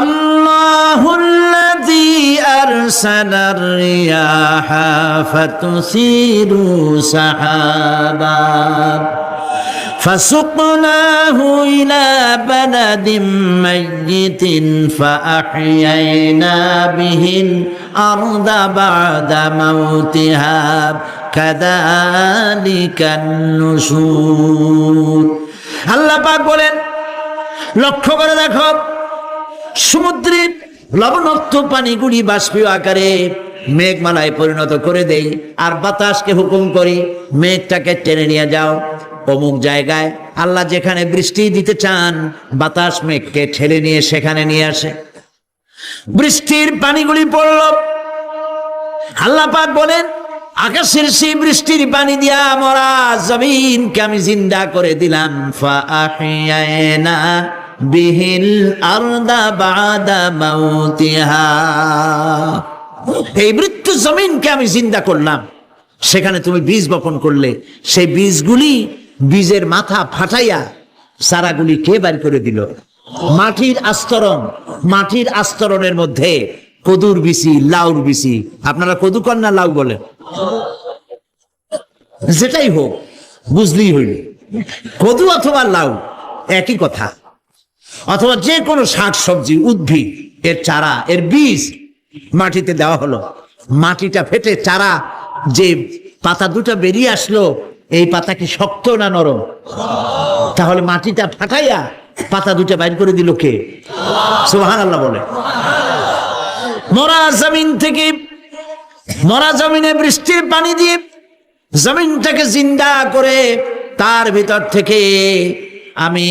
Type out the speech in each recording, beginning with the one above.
আল্লাহুল্লাযী আরসালার রিয়াহা ফাতুসিরু সাহাবা فسقناه إلى بلد ميت فأحيينا به الأرض بعد موتها كذلك النشور আল্লাহ পাক বলেন, লক্ষ্য করে দেখো, সমুদ্রের লবণাক্ত পানিগুলি বাষ্পীয় আকারে মেঘমালায় পরিণত করে দেই, আর বাতাসকে হুকুম করি মেঘটাকে টেনে নিয়ে যাও অমুক জায়গায়। আল্লাহ যেখানে বৃষ্টি দিতে চান বাতাস মেঘকে ঠেলে নিয়ে সেখানে নিয়ে আসে, বৃষ্টির পানিগুলি পড়ল। আল্লাহ পাক বলেন, আকাশের সেই বৃষ্টির পানি দিয়া মরা জমিনকে আমি জিন্দা করে দিলাম। ফাআহিয়ানা বিহিল আরদা বাদা মাউতিহা, এই মৃত্যু জমিনকে আমি জিন্দা করলাম, সেখানে তুমি বীজ বপন করলে, সেই বীজগুলি বীজের মাথা ফাটাইয়া চারাগুলি কে বের করে দিল? মাটির আস্তরণ, মাটির আস্তরণের মধ্যে কদুর বিচি, লাউর বিচি, আপনারা কদু কর না লাউ বলেন, যেটাই হোক বুঝলেই হইল, কদু অথবা লাউ একই কথা, অথবা যে কোনো শাক সবজি উদ্ভিদ এর চারা, এর বীজ মাটিতে দেওয়া হলো, মাটিটা ফেটে চারা যে পাতা দুটো বেরিয়ে আসলো, এই পাতা কি শক্ত না নরম? তাহলে মাটিটা ফাটাইয়া পাতা দুটো বাইর করে দিল কে? সুবহানাল্লাহ বলে। মরা জমিন থেকে, মরা জমিনে বৃষ্টির পানি দিয়ে জমিনটাকে জিন্দা করে তার ভিতর থেকে আমি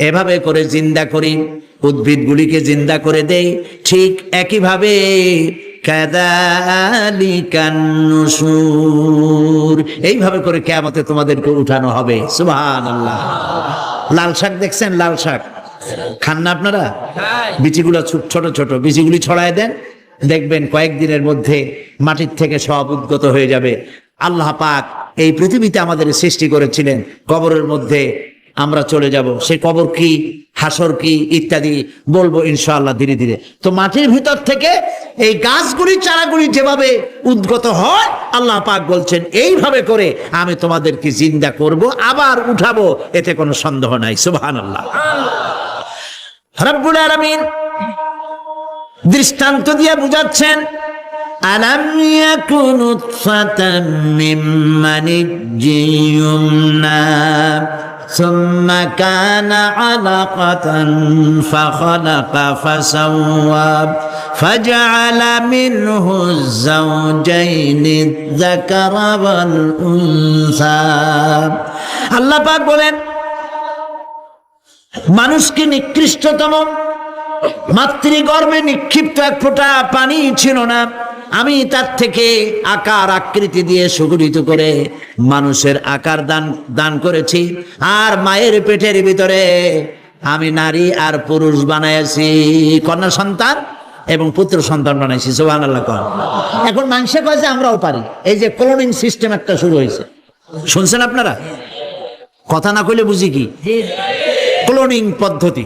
এভাবে করে জিন্দা করি, উদ্ভিদগুলিকে জিন্দা করে দেই। ঠিক একইভাবে কাযালিকান নুশুর, এইভাবে করে কিয়ামতে তোমাদেরকে উঠানো হবে। সুবহানাল্লাহ। লাল শাক দেখছেন? লাল শাক খান না আপনারা? বিচিগুলো ছোট ছোট বিচিগুলি ছড়ায় দেন, দেখবেন কয়েকদিনের মধ্যে মাটির থেকে সব উদ্গত হয়ে যাবে। আল্লাহ পাক এই পৃথিবীতে আমাদের সৃষ্টি করেছিলেন, কবরের মধ্যে আমরা চলে যাব, সে কবর কি, হাসর কি ইত্যাদি বলবো ইনশাআল্লাহ ধীরে ধীরে। তো মাটির ভিতর থেকে এই গাছগুলি, চারাগুলি যেভাবে উদ্গত হয়, আল্লাহ পাক বলছেন এইভাবে করে আমি তোমাদেরকে জিন্দা করব, আবার উঠাবো, এতে কোনো সন্দেহ নাই। সুবহানাল্লাহ। রব্বুল আলামিন দৃষ্টান্ত দিয়ে বুঝাচ্ছেন, আলাম ইয়াকুন নুতফাতাম মিন মানিয়্যিন ইউমনা সুম্মা কানা আলাকাতান ফাখালাকা ফাসাওয়া ফাজআলা মিনহু যাওজাইনি যাকারা ওয়াল উনসা। আল্লাহ পাক বলেন, মানুষকে নিকৃষ্টতম মাতৃগর্ভে নিক্ষিপ্ত এক ফোঁটা পানি ছিল না, আমি তার থেকে আকার আকৃতি দিয়ে সুগঠিত করে মানুষের আকার দান করেছি, আর মায়ের পেটের ভিতরে আমি নারী আর পুরুষ বানাইছি, কন্যা সন্তান এবং পুত্র সন্তান বানাইছি। সুবহানাল্লাহ। এখন মানুষে কয় যে আমরাও পারি, এই যে ক্লোনিং সিস্টেম একটা শুরু হয়েছে, শুনছেন আপনারা? কথা না কইলে বুঝি কি? ক্লোনিং পদ্ধতি,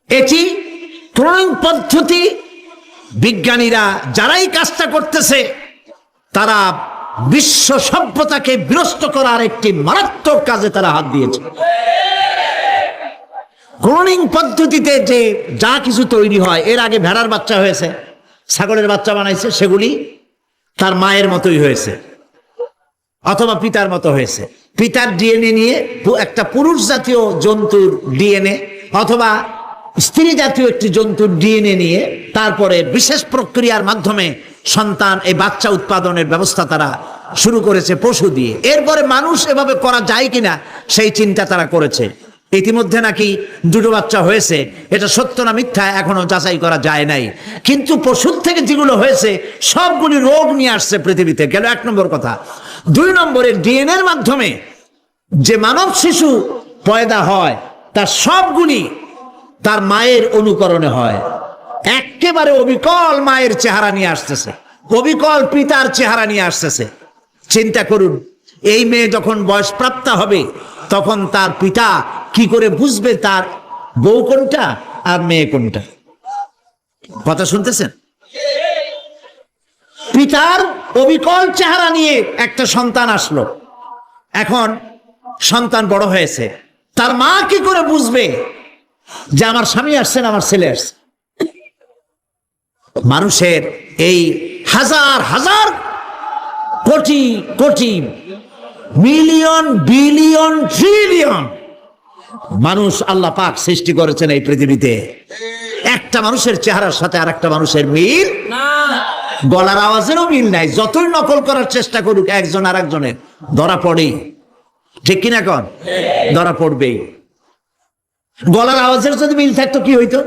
এটি ক্লোনিং পদ্ধতি বিজ্ঞানীরা যারাই কাজটা করতেছে তারা বিশ্ব সভ্যতাকে বিনষ্ট করার একটি মারাত্মক কাজে তারা হাত দিয়েছে। ক্লোনিং পদ্ধতিতে যে যা কিছু তৈরি হয়, এর আগে ভেড়ার বাচ্চা হয়েছে, ছাগলের বাচ্চা বানাইছে, সেগুলি তার মায়ের মতোই হয়েছে অথবা পিতার মতো হয়েছে। পিতার ডিএনএ নিয়ে একটা পুরুষ জাতীয় জন্তুর ডিএনএ অথবা স্ত্রী জাতীয় একটি জন্তুর ডিএনএ নিয়ে তারপরে বিশেষ প্রক্রিয়ার মাধ্যমে সন্তান, এই বাচ্চা উৎপাদনের ব্যবস্থা তারা শুরু করেছে পশু দিয়ে। এরপরে মানুষ এভাবে করা যায় কিনা সেই চিন্তা তারা করেছে। ইতিমধ্যে নাকি দুটো বাচ্চা হয়েছে, এটা সত্য না মিথ্যা এখনো যাচাই করা যায় নাই, কিন্তু পশুর থেকে যেগুলো হয়েছে সবগুলি রোগ নিয়ে আসছে পৃথিবীতে, গেল এক নম্বর কথা। দুই নম্বরে ডিএনএর মাধ্যমে যে মানব শিশু পয়দা হয় তার সবগুলি তার মায়ের অনুকরণে হয়, একেবারে অবিকল মায়ের চেহারা নিয়ে আসতেছে, অবিকল পিতার চেহারা নিয়ে আসতেছে। চিন্তা করুন, এই মেয়ে যখন বয়সপ্রাপ্তা হবে তখন তার পিতা কি করে বুঝবে তার বউ কোনটা আর মেয়ে কোনটা? কথা শুনতেছেন? পিতার অবিকল চেহারা নিয়ে একটা সন্তান আসলো, এখন সন্তান বড় হয়েছে, তার মা কি করে বুঝবে যে আমার স্বামী আসছেন, আমার ছেলে আসছে? মানুষের এই হাজার হাজার crore crore million billion trillion মানুষ আল্লাহ পাক সৃষ্টি করেছেন এই পৃথিবীতে, একটা মানুষের চেহারার সাথে আর একটা মানুষের মিল না, গলার আওয়াজেরও মিল নাই। যতই নকল করার চেষ্টা করুক একজন আর একজনের, ধরা পড়েই। ঠিক কিনা কন? ধরা পড়বেই। গলার আওয়াজের যদি মিল থাকতো কি হইতো?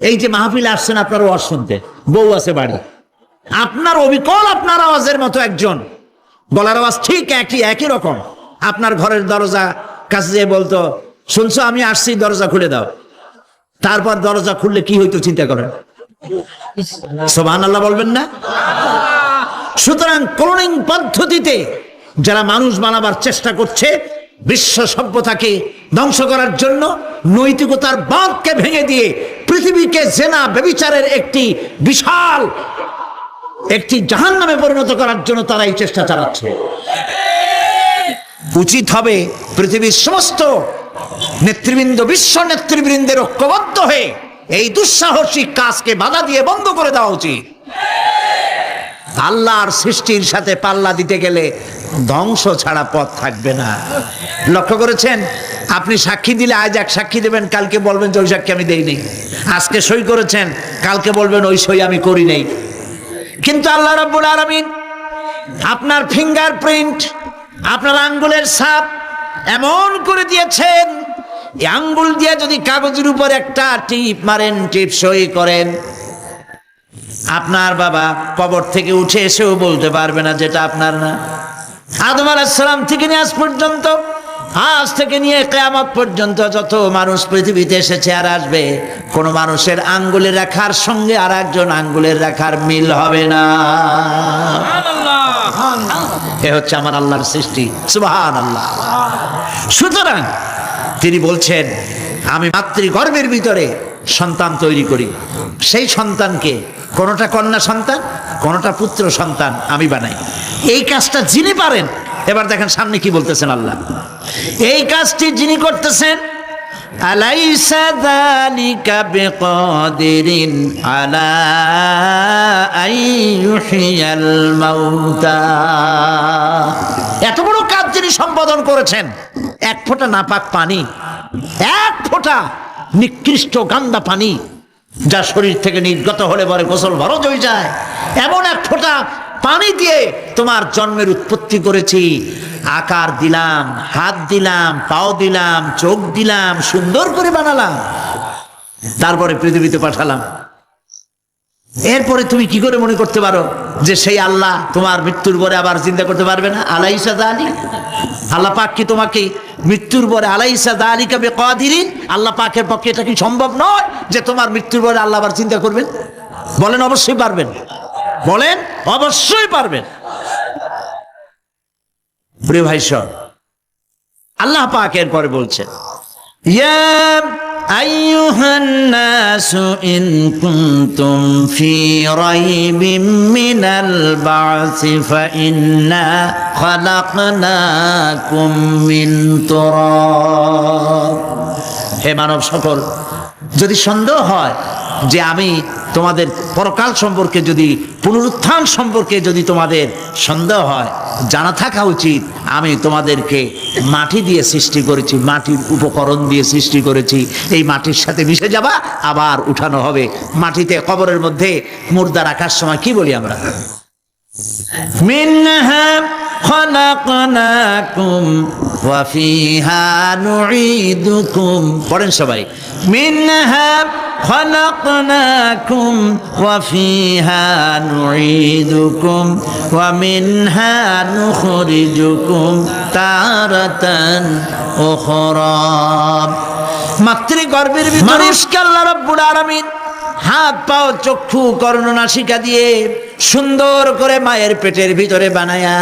এই যে মাহফিলে আসছেন আপনার ওয়াজ শুনতে, বউ আছে বাড়ি, আপনার অবিকল আপনার আওয়াজের মতো একজন, গলার আওয়াজ ঠিক একই রকম, আপনার ঘরের দরজা কাছে যেয়ে বলতো, শুনছো আমি আসছি, দরজা খুলে দাও। তারপর দরজা খুললে কি হইতো চিন্তা করেন? সুবহানাল্লাহ বলবেন না? সুতরাং ক্লোনিং পদ্ধতিতে যারা মানুষ বানাবার চেষ্টা করছে, বিশ্ব সভ্যতাকে ধ্বংস করার জন্য, নৈতিকতার বাঁধকে ভেঙে দিয়ে পৃথিবীকে জেনা ব্যভিচারের একটি বিশাল একটি জাহান্নামে পরিণত করার জন্য তারা এই চেষ্টা চালাচ্ছে। উচিত হবে পৃথিবীর সমস্ত নেতৃবৃন্দ, বিশ্ব নেতৃবৃন্দের ঐক্যবদ্ধ হয়ে এই দুঃসাহসিক কাজকে বাধা দিয়ে বন্ধ করে দেওয়া উচিত। আল্লাহর সৃষ্টির সাথে পাল্লা দিতে গেলে ধ্বংস ছাড়া পথ থাকবে না। লক্ষ্য করেছেন? আপনি সাক্ষী দিলে আজ এক সাক্ষী দেবেন, কালকে বলবেন যে ওই সাক্ষী আমি দেই নাই। আজকে সই করেছেন, কালকে বলবেন ওই সই আমি করি নাই। কিন্তু আল্লাহ রাব্বুল আলামিন আপনার ফিঙ্গারপ্রিন্ট, আপনার আঙ্গুলের ছাপ এমন করে দিয়েছেন, এই আঙ্গুল দিয়ে যদি কাগজের উপর একটা টিপ মারেন, টিপ সই করেন, আপনার বাবা কবর থেকে উঠে এসেও বলতে পারবে না যেটা আপনার না। আদম আলাইহিস সালাম থেকে নিয়ে আজ পর্যন্ত, আজ থেকে নিয়ে কিয়ামত পর্যন্ত যত মানুষ পৃথিবীতে এসেছে আর আসবে, কোন মানুষের আঙ্গুলের রেখার সঙ্গে আর একজন আঙ্গুলের রেখার মিল হবে না। এ হচ্ছে আমার আল্লাহর সৃষ্টি। সুবহানাল্লাহ। সুতরাং তিনি বলছেন, আমি মাতৃগর্ভের ভিতরে সন্তান তৈরি করি, সেই সন্তানকে কোনটা কন্যা সন্তান, কোনটা পুত্র সন্তান আমি বানাই। এই কাজটা যিনি পারেন, এবার দেখেন সামনে কি বলতেছেন আল্লাহ, এই কাজটি যিনি করতেছেন, আলাইসা যালিকা বিকাদিরিন আলা আইয়ুহিয়াল মাউতা, এত বড় কাজ যিনি সম্পাদন করেছেন, এক ফোঁটা নাপাক পানি, এক ফোঁটা নিকৃষ্ট গান্দা পানি যা শরীর থেকে নির্গত হলে পরে গোসল ফরজ হয়ে যায়, এমন এক ফোঁটা পানি দিয়ে তোমার জন্মের উৎপত্তি করেছি, আকার দিলাম, হাত দিলাম, পাও দিলাম, চোখ দিলাম, সুন্দর করে বানালাম, তারপরে পৃথিবীতে পাঠালাম। এরপরে তুমি কি করে মনে করতে পারো যে সেই আল্লাহ তোমার মৃত্যুর পরে আবার জিন্দা করতে পারবে না? আলাইসা যালিক, আল্লাহ পাক কি তোমাকে মৃত্যুর পরে, আলাইসা যালিকা বিকাদিরিন, আল্লাহ পাকের পক্ষে এটা কি সম্ভব নয় যে তোমার মৃত্যুর পরে আল্লাহ আবার চিন্তা করবেন? বলেন অবশ্যই পারবেন, বলেন অবশ্যই পারবেন। প্রিয় ভাই সব, আল্লাহ পাক এরপরে বলছেন, ইয়া আইয়ুহান নাসু ইন কুনতুম ফি রাইবিম মিনাল বা'সি ফাইন্না খালাকনাকুম মিন তুরাব। হে মানব সকল, যদি সন্দেহ হয় যে আমি তোমাদের পরকাল সম্পর্কে, যদি পুনরুত্থান সম্পর্কে যদি তোমাদের সন্দেহ হয়, জানা থাকা উচিত আমি তোমাদেরকে মাটি দিয়ে সৃষ্টি করেছি, মাটির উপকরণ দিয়ে সৃষ্টি করেছি। এই মাটির সাথে মিশে যাবা, আবার উঠানো হবে। মাটিতে কবরের মধ্যে মুর্দা রাখার সময় কি বলি আমরা? মিনহা খালাকনাকুম ওয়া ফিহা নুঈদুকুম। পড়েন সবাই, মিনহা খালাকনাকুম ওয়া ফিহা নুঈদুকুম ওয়া মিনহা নুখরিজুকুম তারাতান উখরা। মাতৃগর্ভের ভিতরে মানুষকে আল্লাহ রাব্বুল আলামিন হাত, পাও, চক্ষু, কর্ণ, নাসিকা দিয়ে সুন্দর করে মায়ের পেটের ভিতরে বানায়া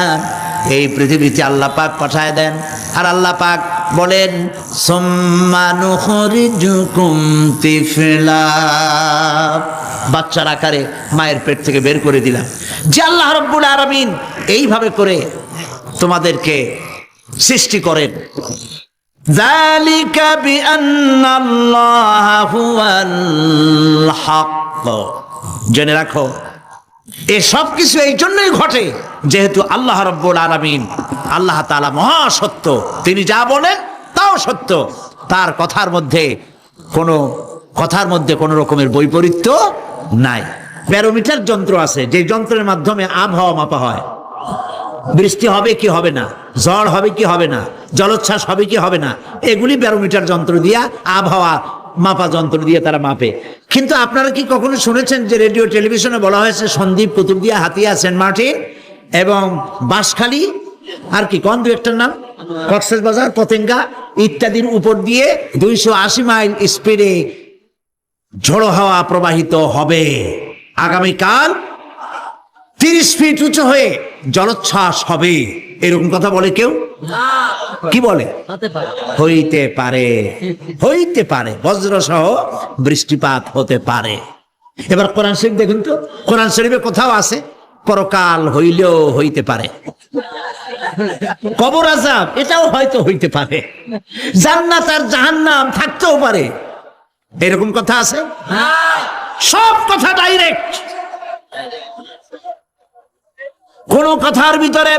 এই পৃথিবীতে আল্লাহ পাক পাঠায় দেন। আর আল্লাহ পাক বলেন সুম্মা নুখরিজুকুম তিফলা, বাচ্চার আকারে মায়ের পেট থেকে বের করে দিলাম। যে আল্লাহ রাব্বুল আলামিন এইভাবে করে তোমাদেরকে সৃষ্টি করেন। যালিকা বিআন্নাল্লাহা হুয়াল হক, জেনে রাখো এসব কিছু এই জন্যই ঘটে যেহেতু আল্লাহ রাব্বুল আলামিন আল্লাহ তাআলা মহাসত্য, তিনি যা বলেন তাও সত্য, তার কথার মধ্যে কোনো রকমের বৈপরীত্য নাই। ব্যারোমিটার যন্ত্র আছে, যে যন্ত্রের মাধ্যমে আবহাওয়া মাপা হয়, বৃষ্টি হবে কি হবে না, ঝড় হবে কি হবে না, জলোচ্ছ্বাস হবে কি হবে না, এগুলি ব্যারোমিটার যন্ত্র দিয়া, আবহাওয়া মাপা যন্ত্র দিয়ে তারা মাপে। কিন্তু আপনারা কি কখনো শুনেছেন যে রেডিও টেলিভিশনে বলা হয়েছে সন্দ্বীপ, কুতুবদিয়া, হাতিয়া, সেন্ট মার্টিন এবং বাঁশখালী, আর কি কোন দু একটার নাম, কক্সবাজার, পতেঙ্গা ইত্যাদির উপর দিয়ে 280 মাইল স্পিডে ঝোড়ো হাওয়া প্রবাহিত হবে, আগামীকাল 30 ফিট উঁচু হয়ে জলোচ্ছ্বাস হবে, এরকম কথা বলে কেউ? কি বলে? হইতে পারে, বজ্র সহ বৃষ্টিপাত হতে পারে। এবার কোরআন শরীফ দেখুন তো, কোরআন শরীফে কোথাও আছে পরকাল হইলেও হইতে পারে, কবর আযাব এটাও হয়তো হইতে পারে, জান্নাত আর জাহান্নাম থাকতেও পারে, এরকম কথা আছে? সব কথা ডাইরেক্ট, কোন কথার ভিতরে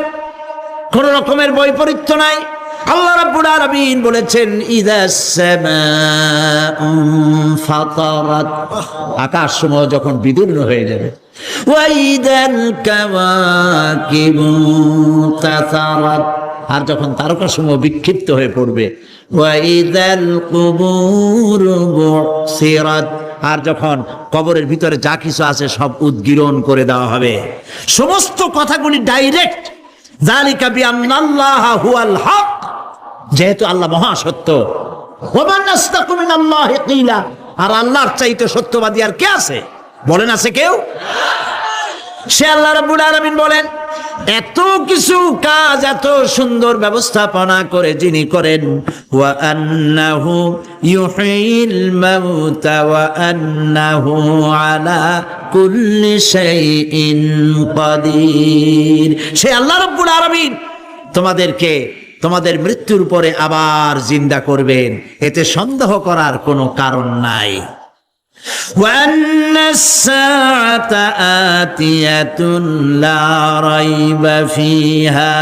কোন রকমের বৈপরীত্য নাই। আল্লাহ রাব্বুল আলামিন বলেছেন ইযাস সামাউ ফাতারাত, আকাশসমূহ যখন বিদীর্ণ হয়ে যাবে, ওয়া ইযাল কাওয়াকিবু তাসারাত, আর যখন তারকাসমূহ বিক্ষিপ্ত হয়ে পড়বে, ওয়া ইযাল কুবুর বুসিরাত, আর যখন কবরের ভিতরে যা কিছু আছে সব উদ্গীরণ করে দেওয়া হবে। সমস্ত কথাগুলি ডাইরেক্ট। যালিকা বিআন্নাল্লাহা হুয়াল হক, যেহেতু আল্লাহ মহাসত্য। ওয়া মান আসদাকু মিনাল্লাহি কিলা, আর আল্লাহর চাইতে সত্যবাদী আর কে আছে? বলেন আছে কেউ? সে আল্লাহ রাব্বুল আলামিন বলেন এত কিছু কাজ এত সুন্দর ব্যবস্থাপনা করে যিনি করেন, ওয়া আন্নাহু ইউহিল মাউতা ওয়া আন্নাহু আলা কুল্লি শাইইন কাদির। সে আল্লাহ রাব্বুল আলামিন তোমাদেরকে তোমাদের মৃত্যুর পরে আবার জিন্দা করবেন, এতে সন্দেহ করার কোনো কারণ নাই। وأن الساعة آتية لا ريب فيها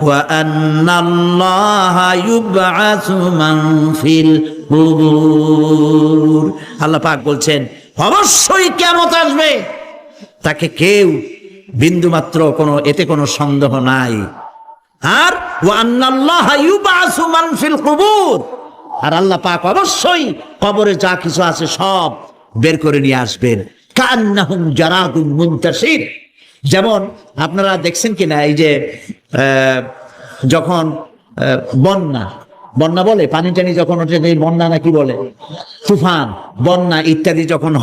وأن الله يبعث من في القبور। আল্লাহ পাক বলছেন অবশ্যই কিয়ামত আসবে, তাকে কেউ বিন্দুমাত্র এতে কোনো সন্দেহ নাই। আর وأن الله يبعث من في القبور, আর আল্লাহ পাক অবশ্যই কবরে যা কিছু আছে সব বের করে নিয়ে আসবেন। কান্নাহুম জারাদুন মুনতাশির, যেমন আপনারা দেখছেন কিনা এই যে যখন বন্যা বলে, পানি টানি যখন ওঠে, বন্যা নাকি বলে, তুফান, বন্যা ইত্যাদি যখন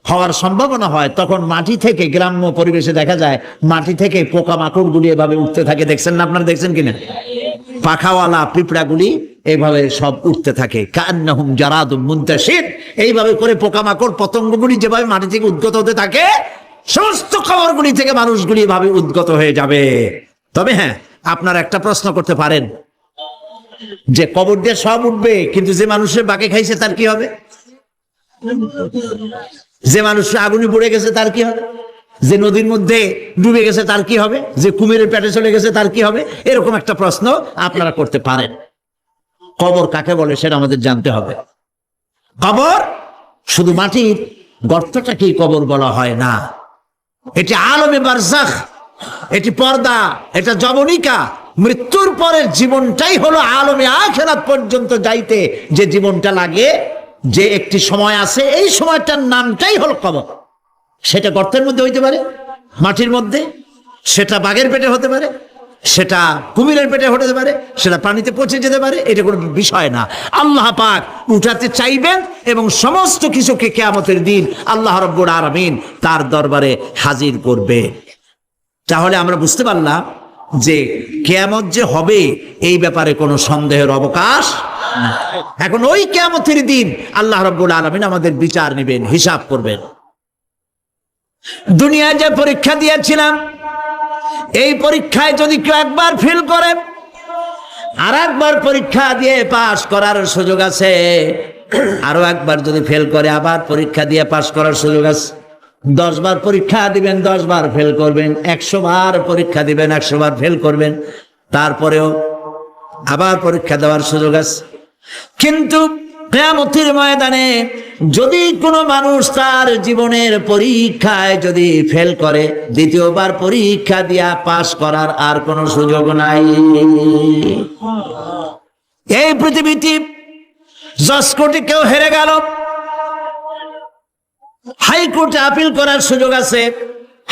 হওয়ার সম্ভাবনা হয়, তখন মাটি থেকে, গ্রাম্য পরিবেশে দেখা যায় মাটি থেকে পোকামাকড় গুলি এভাবে উঠতে থাকে। দেখছেন না? আপনারা দেখছেন কিনা? পাখাওয়ালা পিঁপড়াগুলি এইভাবে সব উঠতে থাকে। কান্নাহুম জারাদুম মুনতাশির, এইভাবে করে পোকামাকড় পতঙ্গগুলি যেভাবে মাটি থেকে উদ্গত হতে থাকে, সমস্ত খবরগুলি থেকে মানুষগুলি এভাবে উদ্গত হয়ে যাবে। তবে হ্যাঁ, আপনারা একটা প্রশ্ন করতে পারেন যে কবর দিয়ে সব উঠবে, কিন্তু যে মানুষের বাঁকে খাইছে তার কি হবে? যে মানুষের আগুনে পড়ে গেছে তার কি হবে? যে নদীর মধ্যে ডুবে গেছে তার কি হবে? যে কুমিরের পেটে চলে গেছে তার কি হবে? এরকম একটা প্রশ্ন আপনারা করতে পারেন। কবর কাকে বলে সেটা আমাদের জানতে হবে। কবর শুধু মাটির গর্তটাকেই কবর বলা হয় না, এটি আলমে বারজাখ, এটি পর্দা, এটা জবনিকা। মৃত্যুর পরের জীবনটাই হলো আলমে আখিরাত পর্যন্ত যাইতে যে জীবনটা লাগে, যে একটি সময় আছে, এই সময়টার নামটাই হলো কবর। সেটা গর্তের মধ্যে হইতে পারে, মাটির মধ্যে, সেটা বাঘের পেটে হতে পারে, সেটা কুমিরের পেটে হতে পারে, সেটা পানিতে পচে যেতে পারে, এটা কোনো বিষয় না। আল্লাহ পাক উঠাতে চাইবেন এবং সমস্ত কিছুকে কিয়ামতের দিন আল্লাহ রাব্বুল আলামিন তার দরবারে হাজির করবে। তাহলে আমরা বুঝতে পারলাম যে কিয়ামত যে হবে এই ব্যাপারে কোনো সন্দেহের অবকাশ নাই। এখন ওই কিয়ামতের দিন আল্লাহ রাব্বুল আলামিন আমাদের বিচার নেবেন, হিসাব করবেন। দুনিয়ায় যে পরীক্ষা দিয়েছিলাম, এই পরীক্ষায় যদি কেউ একবার ফেল করে, আর একবার পরীক্ষা দিয়ে পাশ করার সুযোগ আছে, আরো একবার যদি ফেল করে আবার পরীক্ষা দিয়ে পাশ করার সুযোগ আছে। 10 বার পরীক্ষা দিবেন, 10 বার ফেল করবেন, 100 বার পরীক্ষা দিবেন, 100 বার ফেল করবেন, তারপরেও আবার পরীক্ষা দেওয়ার সুযোগ আছে। কিন্তু কিয়ামতের ময়দানে যদি কোনো মানুষ তার জীবনের পরীক্ষায় যদি ফেল করে, দ্বিতীয়বার পরীক্ষা দিয়া পাশ করার আর কোনো সুযোগ নাই। এই পৃথিবীতে জজ কোর্টে কেউ হেরে গেল, হাইকোর্টে আপিল করার সুযোগ আছে।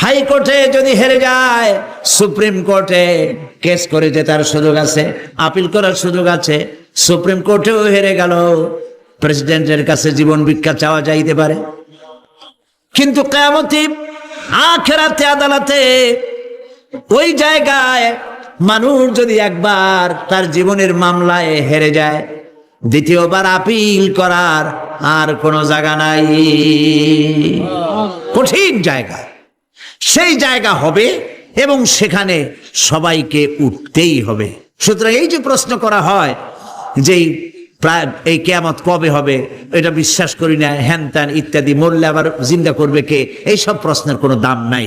হাইকোর্টে যদি হেরে যায়, সুপ্রিম কোর্টে কেস করে জেতার সুযোগ আছে, আপিল করার সুযোগ আছে। সুপ্রিম কোর্টেও হেরে গেল, প্রেসিডেন্টের কাছে জীবন ভিক্ষা চাওয়া যাইতে পারে। কিন্তু কিয়ামতে আখিরাতে আদালতে ওই জায়গায় মানুষ যদি একবার তার জীবনের মামলায় হেরে যায়, দ্বিতীয়বার আপিল করার আর কোনো জায়গা নাই। কঠিন জায়গা, সেই জায়গা হবে এবং সেখানে সবাইকে উঠতেই হবে। সুতরাং এই যে প্রশ্ন করা হয় যে প্রায় এই কিয়ামত কবে হবে, এটা বিশ্বাস করি না, হ্যান ত্যান ইত্যাদি, মরলে আবার জিন্দা করবে কে, এইসব প্রশ্নের কোনো দাম নাই।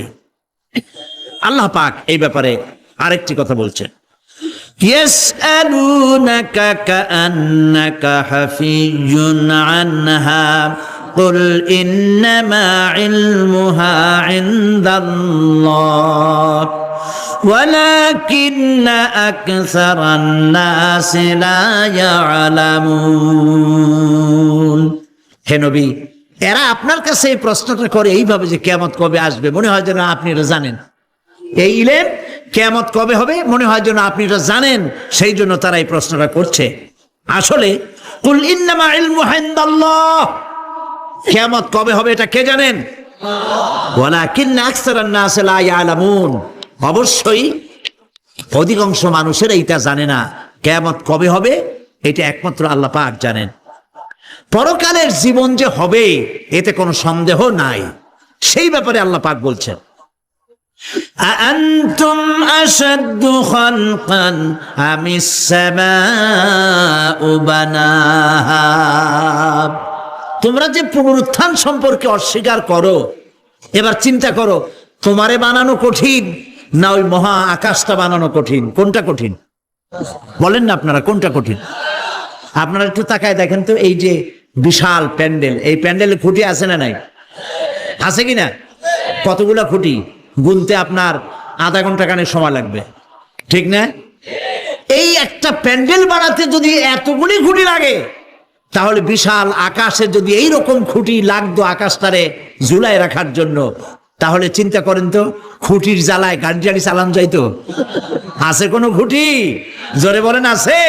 আল্লাহ পাক এই ব্যাপারে আরেকটি কথা বলছেন, ইয়াসআলুনাকা কাআন্নাকা হাফিয়ুন আনহা কুল ইন্নামা ইলমুহা ইনদাল্লাহ ওয়ালাকিন্না আকসারান নাসি লা ইয়ালামুন। হে নবী, এরা আপনার কাছে এই প্রশ্নটা করে এইভাবে যে কিয়ামত কবে আসবে, মনে হয় যেন আপনি এটা জানেন। এই ইলেম কিয়ামত কবে হবে মনে হয় যেন আপনি এটা জানেন, সেই জন্য তারা এই প্রশ্নটা করছে। আসলে কুল ইন্নামা ইলমুহা ইনদাল্লাহ, কিয়ামত কবে হবে এটা কে জানেন? ওয়ালাকিন্না আকসারান নাসি লা ইয়ালামুন, অবশ্যই অধিকাংশ মানুষেরা এটা জানে না। কিয়ামত কবে হবে এটা একমাত্র আল্লাহ পাক জানেন। পরকালের জীবন যে হবে এতে কোনো সন্দেহ নাই, সেই ব্যাপারে আল্লাহ পাক বলছেন, আআনতুম আশাদ্দু খালকান আমিস সামাউ বানাহা। তোমরা যে পুনরুত্থান সম্পর্কে অস্বীকার করো, এবার চিন্তা করো, তোমারে বানানো কঠিন না ওই মহা আকাশটা বানানো কঠিন? কোনটা কঠিন বলেন না আপনারা, কোনটা কঠিন? আপনারা একটু তাকায় দেখেন তো, এই যে বিশাল প্যান্ডেল, এই প্যান্ডেলে খুঁটি আছে না নাই? আছে কিনা? কতগুলা খুঁটি গুনতে আপনার আধা ঘন্টা খানেক সময় লাগবে, ঠিক না? এই একটা প্যান্ডেল বানাতে যদি এতগুলি খুঁটি লাগে, তাহলে বিশাল আকাশে যদি এইরকম খুঁটি লাগতো আকাশটারে ঝুলায় রাখার জন্য, তাহলে চিন্তা করেন তো, খুঁটির জ্বালায় গাড়ি টাড়ি চালান যাইতো? আছে কোনো খুঁটি? জোরে বলেন, আছে?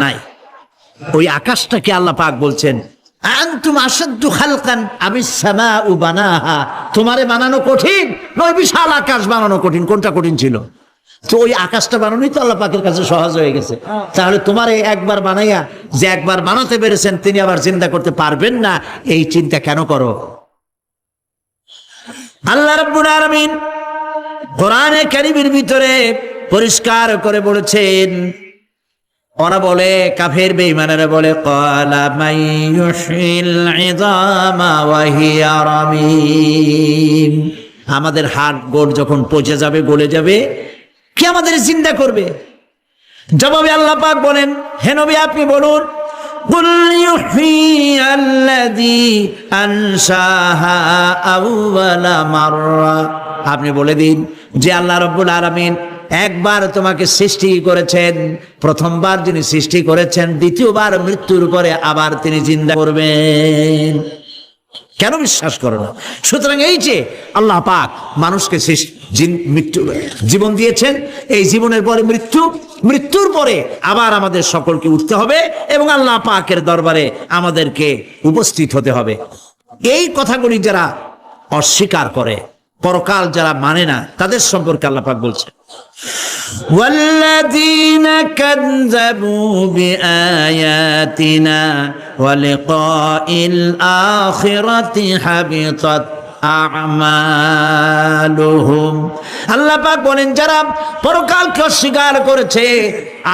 নাই। ওই আকাশটাকে আল্লাহ পাক বলছেন, আনতুম আশাদ্দু খালকান আমিস সামাউ বানাহা। তোমারে বানানো কঠিন নয় বিশাল আকাশ বানানো কঠিন? কোনটা কঠিন ছিল? তো ওই আকাশটা বানানোই তো আল্লাহ পাকের কাছে সহজ হয়ে গেছে। তাহলে তোমারে একবার বানাইয়া যে একবার বানাতে পেরেছেন তিনি আবার চিন্তা করতে পারবেন না, এই চিন্তা কেন করো? আল্লাহ রাব্বুল আলামিন কোরআনে কারীমের ভিতরে পরিষ্কার করে বলেছেন, ওরা বলে, কাফের বেঈমানেরা বলে, ক্বালা মান ইউহয়িল ইযামা ওয়া হিয়া রামীম। আমাদের হাড় গোড় যখন পচে যাবে, গলে যাবে, কে আমাদের জিন্দা করবে? জবাবে আল্লাহ পাক বলেন, হে নবী আপনি বলুন, কুল ইউহয়িয়াল্লাযী আনশাহা আউওয়ালা মাররা। আপনি বলে দিন যে আল্লাহ রাব্বুল আলামিন একবার তোমাকে সৃষ্টি করেছেন, প্রথমবার যিনি সৃষ্টি করেছেন, দ্বিতীয়বার মৃত্যুর পরে আবার তিনি জিন্দা করবেন। কেন বিশ্বাস করো না? সুতরাং এই যে আল্লাহ পাক মানুষকে জীবন দিয়েছেন, এই জীবনের পরে মৃত্যু, মৃত্যুর পরে আবার আমাদের সকলকে উঠতে হবে এবং আল্লাহ পাকের দরবারে আমাদেরকে উপস্থিত হতে হবে। এই কথাগুলি যারা অস্বীকার করে, পরকাল যারা মানে না, তাদের সম্পর্কে আল্লাহ পাক বলছেন, والذين كذبوا بآياتنا ولقاء الآخرة حبطت আমালুহুম। আল্লাহ পাক বলেন যারা পরকালকে অস্বীকার করেছে,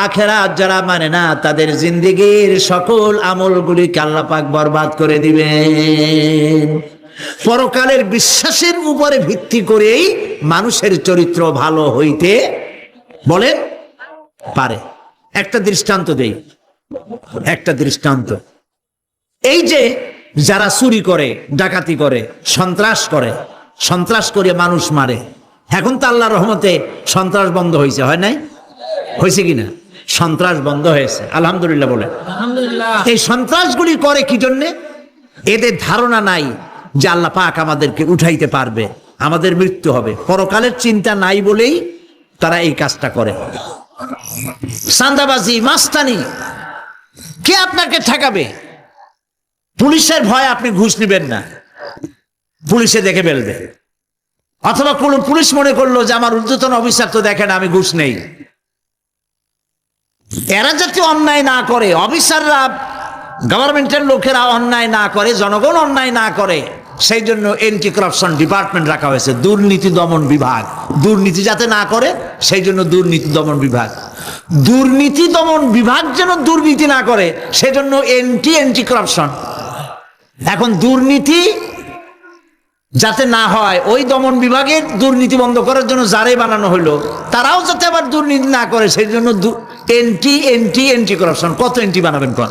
আখিরাত যারা মানে না, তাদের জিন্দেগীর সকল আমলগুলিকে আল্লাহ পাক বরবাদ করে দিবেন। পরকালের বিশ্বাসের উপরে ভিত্তি করেই মানুষের চরিত্র ভালো হইতে বলেন পারে। একটা দৃষ্টান্ত দেই, একটা দৃষ্টান্ত। এই যে যারা চুরি করে, ডাকাতি করে, সন্ত্রাস করে মানুষ মারে, এখন তো আল্লাহর রহমতে সন্ত্রাস বন্ধ হয়েছে, হয় নাই? হয়েছে কিনা? সন্ত্রাস বন্ধ হয়েছে, আলহামদুলিল্লাহ বলে। এই সন্ত্রাসগুলি করে কি জন্যে? এদের ধারণা নাই যে আল্লাহ পাক আমাদেরকে উঠাইতে পারবে, আমাদের মৃত্যু হবে। পরকালের চিন্তা নাই বলেই তারা এই কাজটা করে। চাঁদাবাজি, মাস্তানি, কে আপনাকে ঠেকাবে? পুলিশের ভয় আপনি ঘুষ নিবেন না, পুলিশে দেখে ফেলবে। অথবা কোন পুলিশ মনে করলো যে আমার ঊর্ধ্বতন অফিসার তো দেখে না, আমি ঘুষ নেই। এরা যাতে অন্যায় না করে, অফিসাররা, গভর্নমেন্টের লোকেরা অন্যায় না করে, জনগণ অন্যায় না করে, সেই জন্য এন্টি করাপশন ডিপার্টমেন্ট রাখা হয়েছে, দুর্নীতি দমন বিভাগ। দুর্নীতি যাতে না করে সেই জন্য দুর্নীতি দমন বিভাগ। দুর্নীতি দমন বিভাগ যেন দুর্নীতি না করে সেজন্য এন্টি করাপশন। এখন দুর্নীতি যাতে না হয়, ওই দমন বিভাগের দুর্নীতি বন্ধ করার জন্য যারাই বানানো হলো, তারাও যাতে আবার দুর্নীতি না করে সেই জন্য এন্টি করাপশন। কত এন্টি বানাবেন? কোন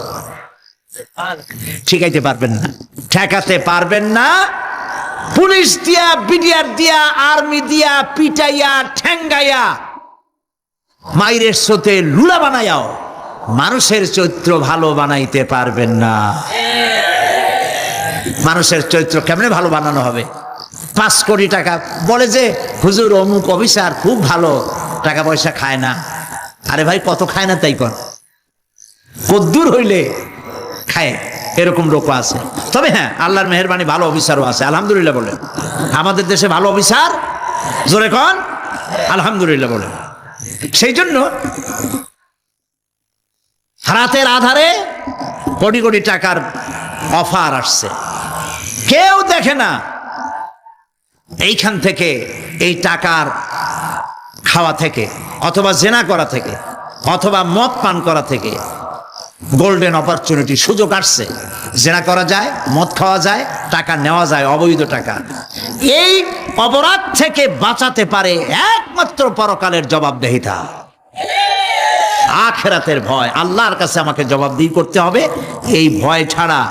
ঠিকাইতে পারবেন না, ঠেকাতে পারবেন না। পুলিশ দিয়া, বিডিআর দিয়া, আর্মি দিয়া পিটাইয়া, ঠেঙ্গাইয়া, মাইরের সাথে লুলা বানাইয়াও মানুষের চরিত্র ভালো বানাইতে পারবেন না। মানুষের চরিত্র কেমনে ভালো বানানো হবে? 5 কোটি টাকা বলে যে হুজুর অমুক অফিসার খুব ভালো, টাকা পয়সা খায় না। আরে ভাই, কত খায় না তাই কর, কদ্দুর হইলে খায়, এরকম লোক আছে। তবে হ্যাঁ, আল্লাহর মেহেরবানি ভালো অফিসারও আছে, আলহামদুলিল্লাহ বলে। আমাদের দেশে ভালো অফিসার, জোরে কন আলহামদুলিল্লাহ বলে। সেই জন্য রাতের আধারে কোটি কোটি টাকার অফার আসছে, কেউ দেখে না। এইখান থেকে, এই টাকার খাওয়া থেকে, অথবা জেনা করা থেকে, অথবা মদ পান করা থেকে গোল্ডেন অপরচুনিটি, সুযোগ আসছে। জেনা করা যায়, মদ খাওয়া যায়, টাকা নেওয়া যায়, অবৈধ টাকা। এই অপরাধ থেকে বাঁচাতে পারে একমাত্র পরকালের জবাবদিহিতা, আখিরাতের ভয়। আল্লাহর কাছে আমাকে জবাবদিহি করতে হবে, এই ভয় ছাড়া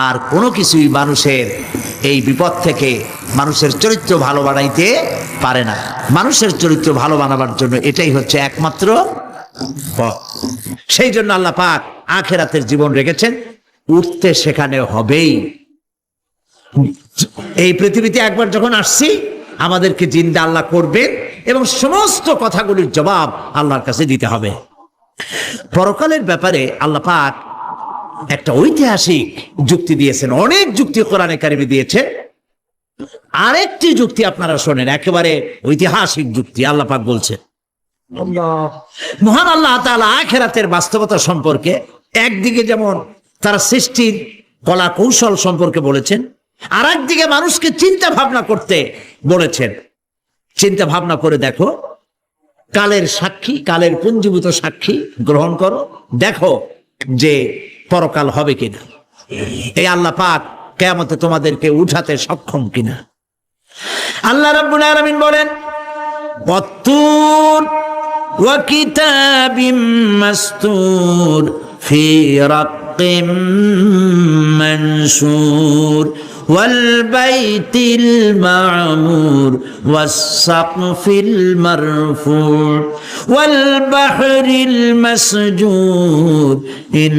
আর কোনো কিছুই মানুষের এই বিপদ থেকে মানুষের চরিত্র ভালো বানাইতে পারে না। মানুষের চরিত্র ভালো বানাবার জন্য এটাই হচ্ছে একমাত্র পথ। সেই জন্য আল্লাহ পাক আখিরাতের জীবন রেখেছেন, উঠতে সেখানে হবেই। এই পৃথিবীতে একবার যখন আসছি, আমাদেরকে জিন্দা আল্লাহ করবেন এবং সমস্ত কথাগুলির জবাব আল্লাহর কাছে দিতে হবে। পরকালের ব্যাপারে আল্লাহ পাক একটা ঐতিহাসিক যুক্তি দিয়েছেন, অনেক যুক্তি কোরআনে কারিমে দিয়েছেন। আরেকটি যুক্তি আপনারা শোনেন, একেবারে ঐতিহাসিক যুক্তি। আল্লাহ পাক বলছেন, মহান আল্লাহ তাআলা আখিরাতের বাস্তবতা সম্পর্কে একদিকে যেমন তার সৃষ্টির কলা কৌশল সম্পর্কে বলেছেন, আর একদিকে মানুষকে চিন্তা ভাবনা করতে বলেছেন। চিন্তা ভাবনা করে দেখো, কালের সাক্ষী, কালের পুঞ্জীভূত সাক্ষী গ্রহণ করো, দেখো যে পরকাল হবে কিনা, এই আল্লাহ পাক কিয়ামতে তোমাদেরকে উঠাতে সক্ষম কিনা। আল্লাহ রাব্বুল আলামিন বলেন, ওয়াত্তুর ওয়া কিতাবিম মাসতুর ফি রাক্কিম মানশুর والبيت المعمور والسقف المرفوع والبحر المسجور إن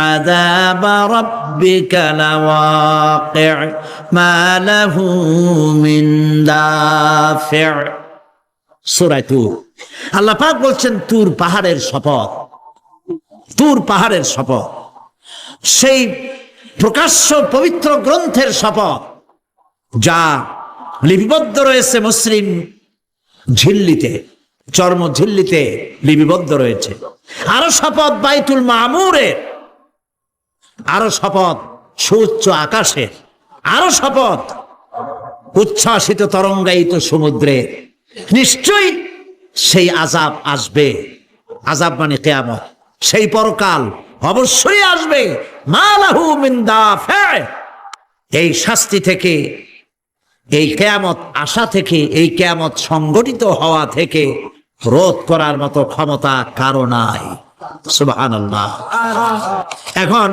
عذاب ربك لواقع ما له من دافع। সূরা তুর। আল্লাহ পাক বলছেন, তুর পাহাড়ের শপথ, তুর পাহাড়ের শপথ, সেই প্রকাশ্য পবিত্র গ্রন্থের শপথ যা লিপিবদ্ধ রয়েছে মুসলিম ঝিল্লিতে, চর্ম ঝিল্লিতে লিপিবদ্ধ রয়েছে। আরো শপথ বাইতুল মামুরের, আরো শপথ সুউচ্চ আকাশের, আরো শপথ উচ্ছ্বাসিত তরঙ্গায়িত সমুদ্রের। নিশ্চয়ই সেই আযাব আসবে, আযাব মানে কিয়ামত, সেই পরকাল অবশ্যই আসবে। মা লাহু মিন দাফি, এই শাস্তি থেকে, এই কিয়ামত আসা থেকে, এই কিয়ামত সংগঠিত হওয়া থেকে রোধ করার মতো ক্ষমতা কারো নাই। সুবহানাল্লাহ। এখন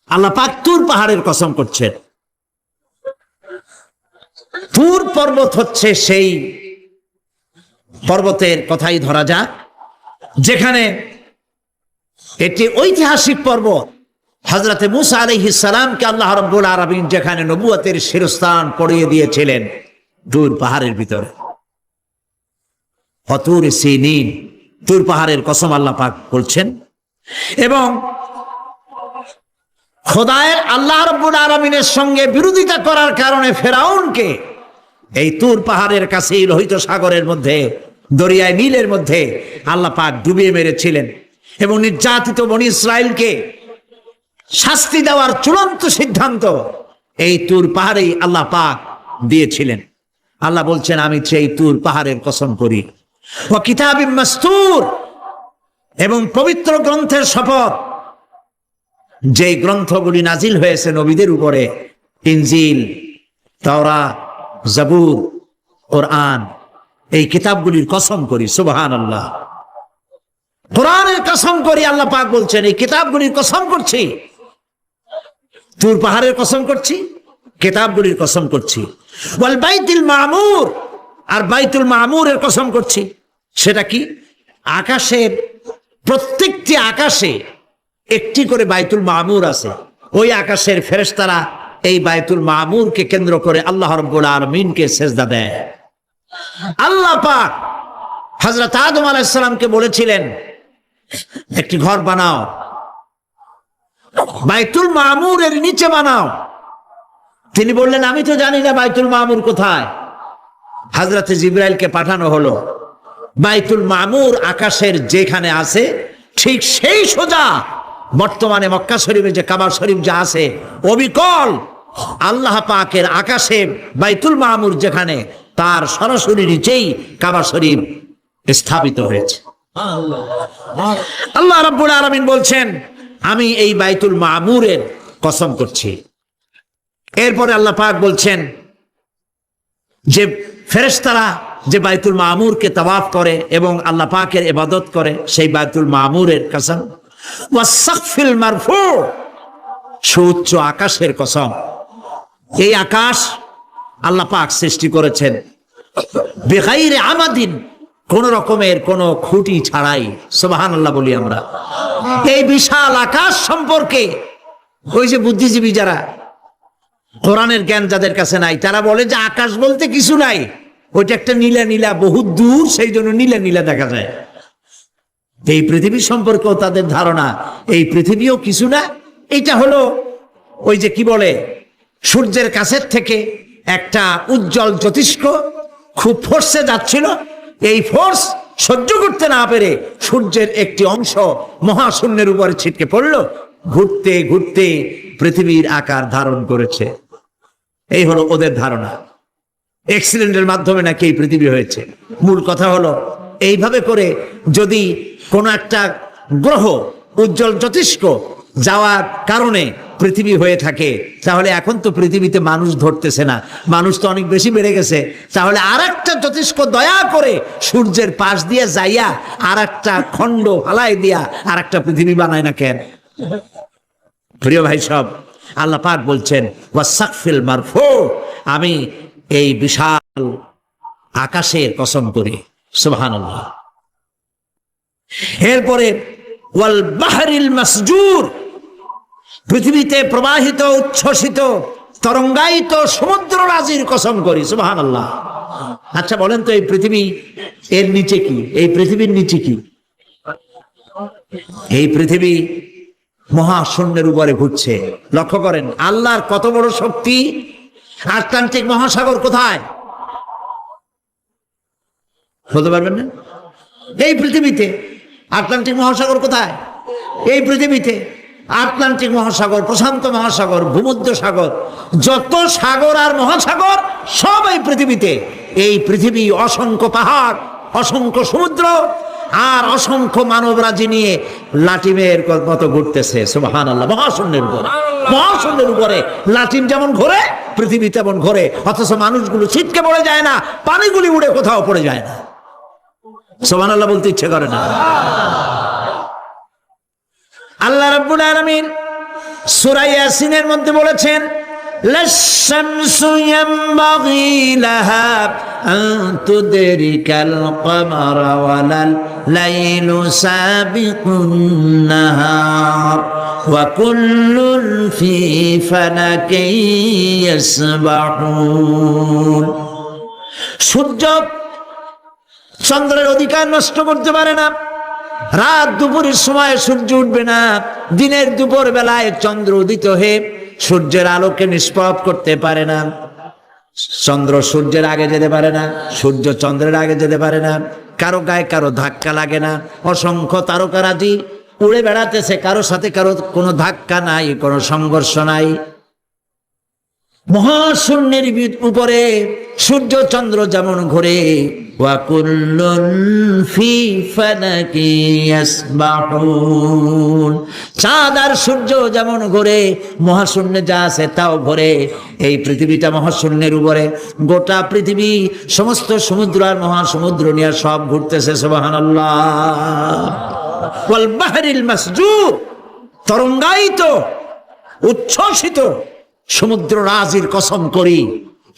আল্লাহ পাক তুর পাহাড়ের কসম করছেন। তুর পর্বত হচ্ছে সেই পর্বতের কথাই ধরা যাক, যেখানে একটি ঐতিহাসিক পর্বত, হযরতে মূসা আলাইহিস সালামকে আল্লাহ রাব্বুল আলামিন যেখানে নবুয়তের শিরস্থান পড়িয়ে দিয়েছিলেন, তুর পাহাড়ের ভিতরে। অতুর সিনিন, তুর পাহাড়ের কসম আল্লাহ পাক বলছেন। এবং খোদায়ের আল্লাহ রাব্বুল আলামিনের সঙ্গে বিরোধিতা করার কারণে ফেরাউনকে এই তুর পাহাড়ের কাছেই লোহিত সাগরের মধ্যে, দরিয়ায় নীলের মধ্যে আল্লাহ পাক ডুবিয়ে মেরেছিলেন। এবং নির্যাতিত বনী ইসরাইলকে শাস্তি দেওয়ার চূড়ান্ত সিদ্ধান্ত এই তুর পাহাড়েই আল্লাহ পাক দিয়েছিলেন। আল্লাহ বলছেন, আমি সেই তুর পাহাড়ের কসম করি, ওয়া কিতাবিম মাসতুর, এবং পবিত্র গ্রন্থের শপথ, যে গ্রন্থগুলি নাজিল হয়েছে নবীদের উপরে, ইনজিল, তাওরাত, জাবুর, কোরআন, এই কিতাবগুলির কসম করি। সুবহানাল্লাহ। কোরআনের কসম করি, আল্লাহ পাক বলছেন এই কিতাবগুলির কসম করছি, তুর পাহাড়ের কসম করছি, কিতাবগুলির কসম করছি। ওয়াল বাইতুল মামুর, আর বাইতুল মামুরের কসম করছি। সেটা কি? আকাশের প্রত্যেকটি আকাশে একটি করে বাইতুল মামুর আছে। ওই আকাশের ফেরেশতারা এই বাইতুল মামুরকে কেন্দ্র করে আল্লাহ রাব্বুল আলামিনকে সেজদা দেয়। আল্লাহ পাক হযরত আদম আলাইহিস সালামকে বলেছিলেন, একটি ঘর বানাও, বাইতুল মামুরের নিচে বানাও। তিনি বললেন, আমি তো জানি না বাইতুল মামুর কোথায়। হযরতে জিবরাইলকে পাঠানো হলো, বাইতুল মামুর আকাশের যেখানে আছে ঠিক সেই সোজা বর্তমানে মক্কা শরীফে যে কাবা শরীফ যা আছে, অবিকল আল্লাহ পাকের আকাশে বাইতুল মামুর যেখানে, তার সরাসরি নিচেই কাবা শরীফ স্থাপিত হয়েছে। আল্লাহ রাব্বুল আলামিন বলছেন, আমি এই বাইতুল মামুরের কসম করছি। এরপরে আল্লাহ পাক বলছেন যে ফেরেশতারা যে বাইতুল মামুরকে তাওয়াফ করে এবং আল্লাহ পাকের ইবাদত করে, সেই বাইতুল মামুরের কসম। ওয়াস-সাকফিল মারফু, সুউচ্চ আকাশের কসম। এই আকাশ আল্লাহ পাক সৃষ্টি করেছেন বিগাইরে আমাদিন, কোন রকমের কোন খুঁটি ছাড়াই। সুবহানাল্লাহ বলি আমরা। এই বিশাল আকাশ সম্পর্কে ওই যে বুদ্ধিজীবী যারা, কোরআনের জ্ঞান যাদের কাছে নাই, তারা বলে যে আকাশ বলতে কিছু নাই, ওইটা একটা নীলা নীলা, বহু দূর, সেই জন্য নীলা নীলা দেখা যায়। এই পৃথিবী সম্পর্কেও তাদের ধারণা এই পৃথিবীও কিছু না, এটা হলো ওই যে কি বলে, সূর্যের কাছের থেকে একটা উজ্জ্বল জ্যোতিষ্ক খুব ফোর্সে যাচ্ছিল, এই ফোর্স সহ্য করতে না পেরে সূর্যের একটি অংশ মহাশূন্যের উপরে ছিটকে পড়লো, ঘুরতে ঘুরতে পৃথিবীর আকার ধারণ করেছে। এই হলো ওদের ধারণা। অ্যাক্সিডেন্টের মাধ্যমে নাকি এই পৃথিবী হয়েছে। মূল কথা হলো, এইভাবে করে যদি কোনো একটা গ্রহ উজ্জ্বল জ্যোতিষ্ক যাওয়ার কারণে পৃথিবী হয়ে থাকে, তাহলে এখন তো পৃথিবীতে মানুষ ধরতেছে না, মানুষ তো অনেক বেশি বেড়ে গেছে, তাহলে আর একটা জ্যোতিষ্ক দয়া করে সূর্যের পাশ দিয়ে যাইয়া আর একটা খণ্ড হালাই দিয়া আর একটা পৃথিবী বানায় না কেন? প্রিয় ভাই সব, আল্লাহ পাক বলছেন ওয়াস-সাকফিল মারফু, আমি এই বিশাল আকাশের কসম করি। সুবহানাল্লাহ। এরপরে ওয়াল বাহরিল মাসজুর, পৃথিবীতে প্রবাহিত উচ্ছ্বসিত তরঙ্গায়িত সমুদ্র রাজির কসম করি। সুবহানাল্লাহ। আচ্ছা বলেন তো, এই পৃথিবী এর নিচে কি? এই পৃথিবীর নিচে কি? এই পৃথিবী মহাশূন্যের উপরে ঘুরছে। লক্ষ্য করেন আল্লাহর কত বড় শক্তি। আটলান্টিক মহাসাগর কোথায়? বলতে পারবেন না? এই পৃথিবীতে আটলান্টিক মহাসাগর কোথায়? এই পৃথিবীতে আটলান্টিক মহাসাগর, প্রশান্ত মহাসাগর, ভূমধ্য সাগর, যত সাগর আর মহাসাগর সব এই পৃথিবীতে। এই পৃথিবী অসংখ্য পাহাড়, অসংখ্য সমুদ্র আর অসংখ্য মানবরাজি নিয়ে লাটিমের মতো ঘুরতেছে। সুবহানাল্লাহ। মহাশূন্যের উপরে, মহাশূন্যের উপরে লাটিম যেমন ঘোরে, পৃথিবী তেমন ঘোরে, অথচ মানুষগুলো ছিটকে পড়ে যায় না, পানিগুলি উড়ে কোথাও পড়ে যায় না। সুবহানাল্লাহ বলতে ইচ্ছে করে না। আল্লাহ রাব্বুল আলামিন সূরা ইয়াসিনের মধ্যে বলেছেন, লাশ-শামসু ইয়ানবাগি লাহা আন তুদরিকাল কমারা ওয়ালাল লাইলু সাবিকুন নাহার ওয়া কুল্লুন ফি ফালাকিন ইয়াসবাহুন। সূর্য চন্দ্রের অধিকার নষ্ট করতে পারে না। রাত দুপুরের সময় সূর্য উঠবে না, দিনের দুপুর বেলায় চন্দ্র উদিত হয়ে সূর্যের আলোকে নিষ্প্রভ করতে পারে না। চন্দ্র সূর্যের আগে যেতে পারে না, সূর্য চন্দ্রের আগে যেতে পারে না। কারো গায়ে কারো ধাক্কা লাগে না। অসংখ্য তারকারাজি উড়ে বেড়াতেছে, কারো সাথে কারো কোনো ধাক্কা নাই, কোনো সংঘর্ষ নাই। মহাশূন্যের উপরে সূর্য চন্দ্র যেমন ঘোরে, ওয়া কুল্লুন ফি ফালাকি ইয়াসবাহুন, চাঁদ আর সূর্য যেমন ঘোরে, মহাশূন্যে যা আছে তাও ঘোরে। এই পৃথিবীটা মহাশূন্যের উপরে, গোটা পৃথিবী সমস্ত সমুদ্র আর মহাসমুদ্র নিয়ে সব ঘুরতেছে। সুবহানাল্লাহ। ওয়াল বাহরিল মাসজুর, তরঙ্গায়িত উচ্ছ্বসিত সমুদ্র রাজির কসম করি,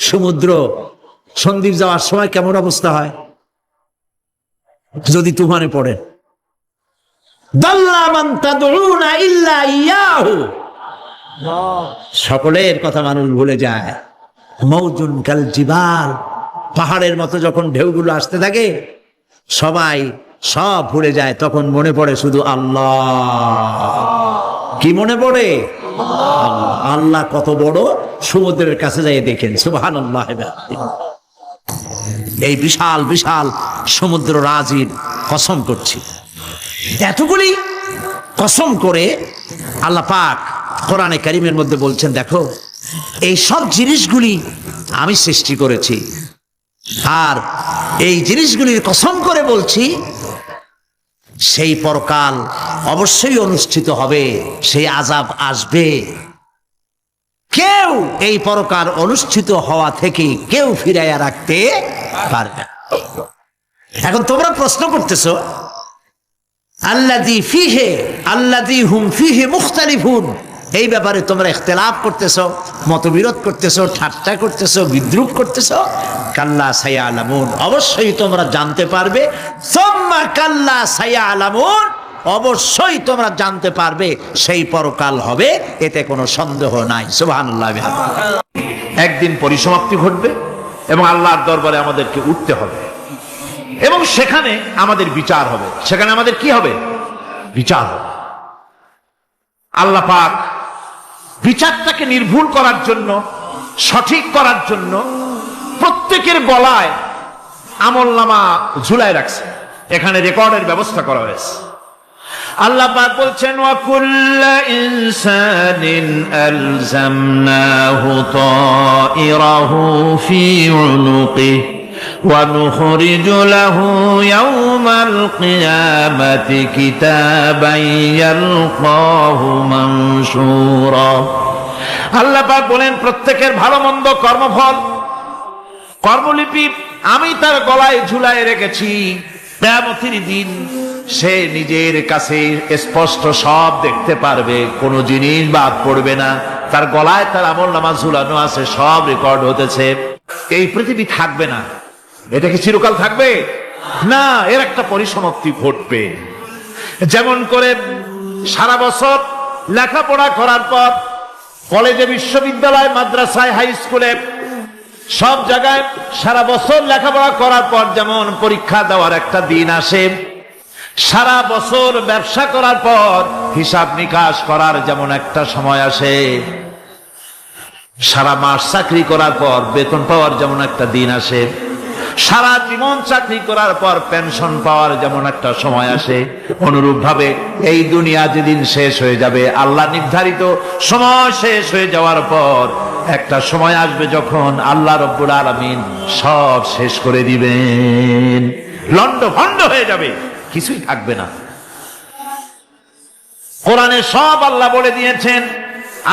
সমুদ্র সন্দ্বীপ যাওয়ার সময় কেমন অবস্থা হয় যদি তুফানে পড়ে? দাল্লা মান তাদউনা ইল্লা ইয়াহু, সকলের কথা মানুষ ভুলে যায়। মৌজুন কাল জিবাল, পাহাড়ের মতো যখন ঢেউগুলো আসতে থাকে সবাই সব ভুলে যায়, তখন মনে পড়ে শুধু আল্লাহ। কি মনে পড়ে? আল্লাহ কত বড়, সমুদ্রের কাছে যাই দেখেন। সুবহানাল্লাহ। এই বিশাল বিশাল সমুদ্র রাজির কসম করছি। এতগুলি কসম করে আল্লাহ পাক কোরআনে কারীমের মধ্যে বলছেন, দেখো এই সব জিনিসগুলি আমি সৃষ্টি করেছি, আর এই জিনিসগুলির কসম করে বলছি সেই পরকাল অবশ্যই অনুষ্ঠিত হবে, সেই আযাব আসবে। কেউ এই পরকাল অনুষ্ঠিত হওয়া থেকে কেউ ফিরাইয়া রাখতে পারবে না। এখন তোমরা প্রশ্ন করতেছো, আল্লাযী ফীহি আল্লাযী হুম ফীহি মুখতালিফুন, এই ব্যাপারে তোমরা ইখতিলাফ করতেছো, মতবিরোধ করতেছো, ঠাট্টা করতেছো, বিদ্রূপ করতেছো। কাল্লা সায়ালামুন, অবশ্যই তোমরা জানতে পারবে। সুম্মা কাল্লা সায়ালামুন, অবশ্যই তোমরা জানতে পারবে সেই পরকাল হবে, এতে কোনো সন্দেহ নাই। সুবহানাল্লাহ। একদিন পরিসমাপ্তি ঘটবে এবং আল্লাহর দরবারে আমাদেরকে উঠতে হবে এবং সেখানে আমাদের বিচার হবে। সেখানে আমাদের কি হবে? বিচার হবে। আল্লাহ পাক বিচারটাকে নির্ভুল করার জন্য, সঠিক করার জন্য প্রত্যেকের গলায় আমলনামা ঝুলায় রাখছে। এখানে রেকর্ডের ব্যবস্থা করা হয়েছে। আল্লাহ পাক বলছেন, ওয়া কুল্লু ইনসানিন আলজামনাহু তাইরাহু ফি উনুকিহি ওয়া নুখরিজু লাহু ইয়াওমাল কিয়ামাতি কিতাবান ইয়ালকাহু মানশুরা। আল্লাহ পাক বলেন, প্রত্যেকের ভালো মন্দ কর্মফল, কর্মলিপি আমি তার গলায় ঝুলায় রেখেছি। কিয়ামতের দিন সে নিজের কাছে স্পষ্ট সব দেখতে পারবে, কোনো জিনিস বাদ পড়বে না। তার গলায় তার আমলনামা ঝুলানো আছে, সব রেকর্ড হতেছে। এই পৃথিবী থাকবে না। এটা কি চিরকাল থাকবে? না, এর একটা পরিসমাপ্তি ঘটবে। যেমন করে সারা বছর লেখাপড়া করার পর কলেজে, বিশ্ববিদ্যালয়, মাদ্রাসায়, হাই স্কুলে, সব জায়গায় সারা বছর লেখাপড়া করার পর যেমন পরীক্ষা দেওয়ার একটা দিন আসে, সারা বছর ব্যবসা করার পর হিসাব নিকাশ করার যেমন একটা সময় আসে, সারা মাস চাকরি করার পর বেতন পাওয়ার যেমন একটা দিন আসে, সারা জীবন চাকরি করার পর পেনশন পাওয়ার যেমন একটা সময় আসে, অনুরূপ ভাবে এই দুনিয়া যেদিন শেষ হয়ে যাবে, আল্লাহ নির্ধারিত সময় শেষ হয়ে যাওয়ার পর একটা সময় আসবে যখন আল্লাহ রব্বুল আলামিন সব শেষ করে দিবেন, লন্ড ভন্ড হয়ে যাবে, কিছুই থাকবে না। কোরআনে সব আল্লাহ বলে দিয়েছেন।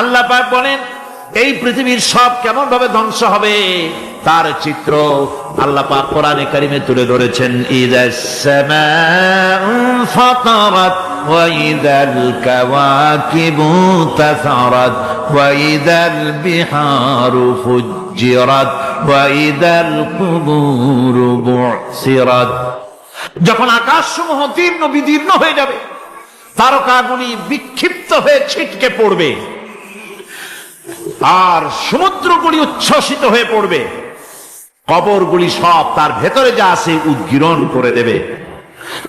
আল্লাহ পাক বলেন এই পৃথিবীর সব কেমন ভাবে ধ্বংস হবে তার চিত্র আল্লাহ পাক কোরআনে কারিমে তুলে ধরেছেন। ইযাস সামাউ ফাতারাত ওয়া ইযাল কাওয়াকিবু তাসারাত ওয়া ইযাল বিহারু ফুজ্জিরাত ওয়া ইযাল কুবুরু বুসিরাত। যখন আকাশসমূহ জীর্ণ বিদীর্ণ হয়ে যাবে, তারকাগুলি বিক্ষিপ্ত হয়ে ছিটকে পড়বে, আর সমুদ্রগুলি উচ্ছ্বসিত হয়ে পড়বে, কবরগুলি সব তার ভেতরে যা আছে উদ্গীরণ করে দেবে,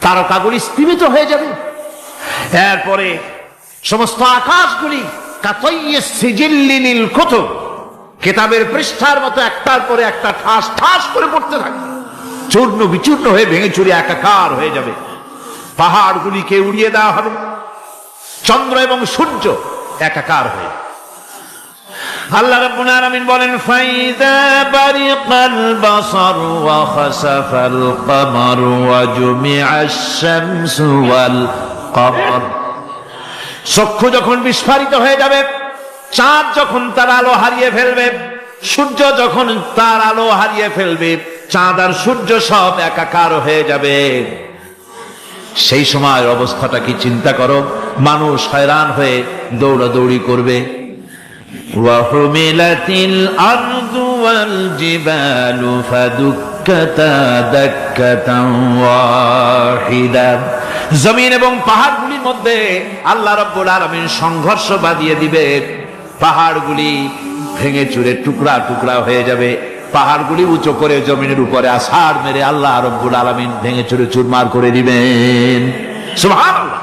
তারকাগুলি স্থিমিত হয়ে যাবে। এরপরে সমস্ত আকাশগুলি কাতাইয়িস সিজিল্লিল কুতুব, কিতাবের পৃষ্ঠার মতো একটার পরে একটা ঠাস ঠাস করে পড়তে থাকবে, চূর্ণ বিচূর্ণ হয়ে ভেঙে চুরে একাকার হয়ে যাবে। পাহাড়গুলিকে উড়িয়ে দেওয়া হবে, চন্দ্র এবং সূর্য একাকার হয়ে। আল্লাহ রাব্বুল আলামিন বলেন ফাইদা বারিকাল বাসার ওয়া খাসাফাল কমার ওয়া জুমিআশ শামসু ওয়াল কমার। চক্ষু যখন বিস্ফারিত হয়ে যাবে, চাঁদ যখন তার আলো হারিয়ে ফেলবে, সূর্য যখন তার আলো হারিয়ে ফেলবে, চাঁদ আর সূর্য সব একাকার হয়ে যাবে, সেই সময়ের অবস্থাটা কি চিন্তা করো। মানুষ হয়রান হয়ে দৌড়াদৌড়ি করবে। ওয়াহুমিলাতিল আরদু ওয়াল জিবালু ফাদুক্কাতা দাক্কাতান ওয়াহিদা। জমিন এবং পাহাড়গুলির মধ্যে আল্লাহ রাব্বুল আলামিন সংঘর্ষ বাঁধিয়ে দিবে, পাহাড়গুলি ভেঙে চুরে টুকরা টুকরা হয়ে যাবে, পাহাড়গুলি উঁচু করে জমিনের উপরে আছাড় মেরে আল্লাহ রাব্বুল আলামিন ভেঙে চুরে চুরমার করে দিবেন। সুবহানাল্লাহ।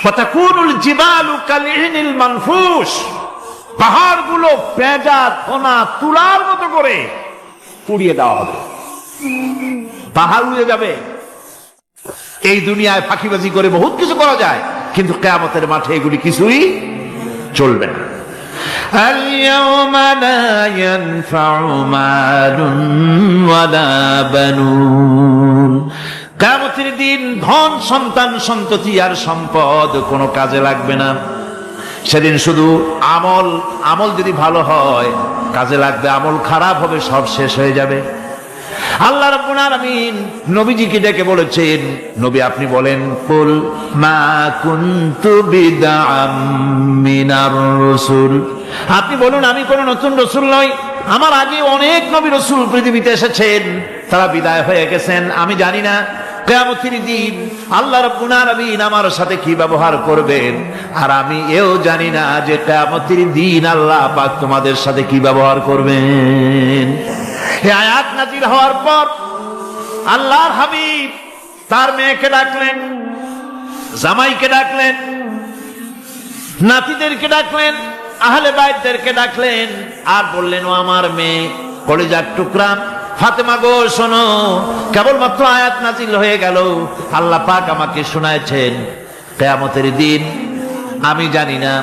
ওয়া তাকুনুল জিবালু কালইনিল মানফুস, পাহাড়গুলো পেঁজা ধোনা তুলার মতো করে পুড়িয়ে দেওয়া হবে, পাহাড় উড়ে যাবে। এই দুনিয়ায় ফাঁকিবাজি করে বহুত কিছু করা যায়, কিন্তু কিয়ামতের মাঠে এগুলি কিছুই চলবে না। اليوم لا ينفع مال ولا بنون। কিয়ামতের দিন ধন সন্তান সন্ততি আর সম্পদ কোনো কাজে লাগবে না। সেদিন শুধু আমল যদি ভালো হয় কাজে লাগবে, আমল খারাপ হবে সব শেষ হয়ে যাবে। আল্লাহ রাব্বুল আলামিন নবীজিকে ডেকে বলেছেন, নবী আপনি বলেন, কুল মা কুনতু বিদআম মিনার রাসূল, আপনি বলুন আমি কোন নতুন রাসূল নই, আমার আগে অনেক নবী রাসূল পৃথিবীতে এসেছেন, তারা বিদায় হয়ে গেছেন। আমি জানি না কিয়ামতের দিন আল্লাহ রাব্বুল আলামিন আমার সাথে কি ব্যবহার করবেন, আর আমি এও জানি না যে কিয়ামতের দিন আল্লাহ পাক তোমাদের সাথে কি ব্যবহার করবেন। এই আয়াত নাযিল হওয়ার পর আল্লাহর হাবিব তার মেয়েকে ডাকলেন, জামাইকে ডাকলেন, নাতিদেরকে ডাকলেন, আহলে বাইতদেরকে ডাকলেন, আর বললেন, ও আমার মেয়ে কলিজার টুকরা ফাতেমা গো শোনো, কেবলমাত্র আয়াত নাযিল হয়ে গেল, আল্লাহ পাক আমাকে শোনাচ্ছেন কিয়ামতের দিন আমি জানি না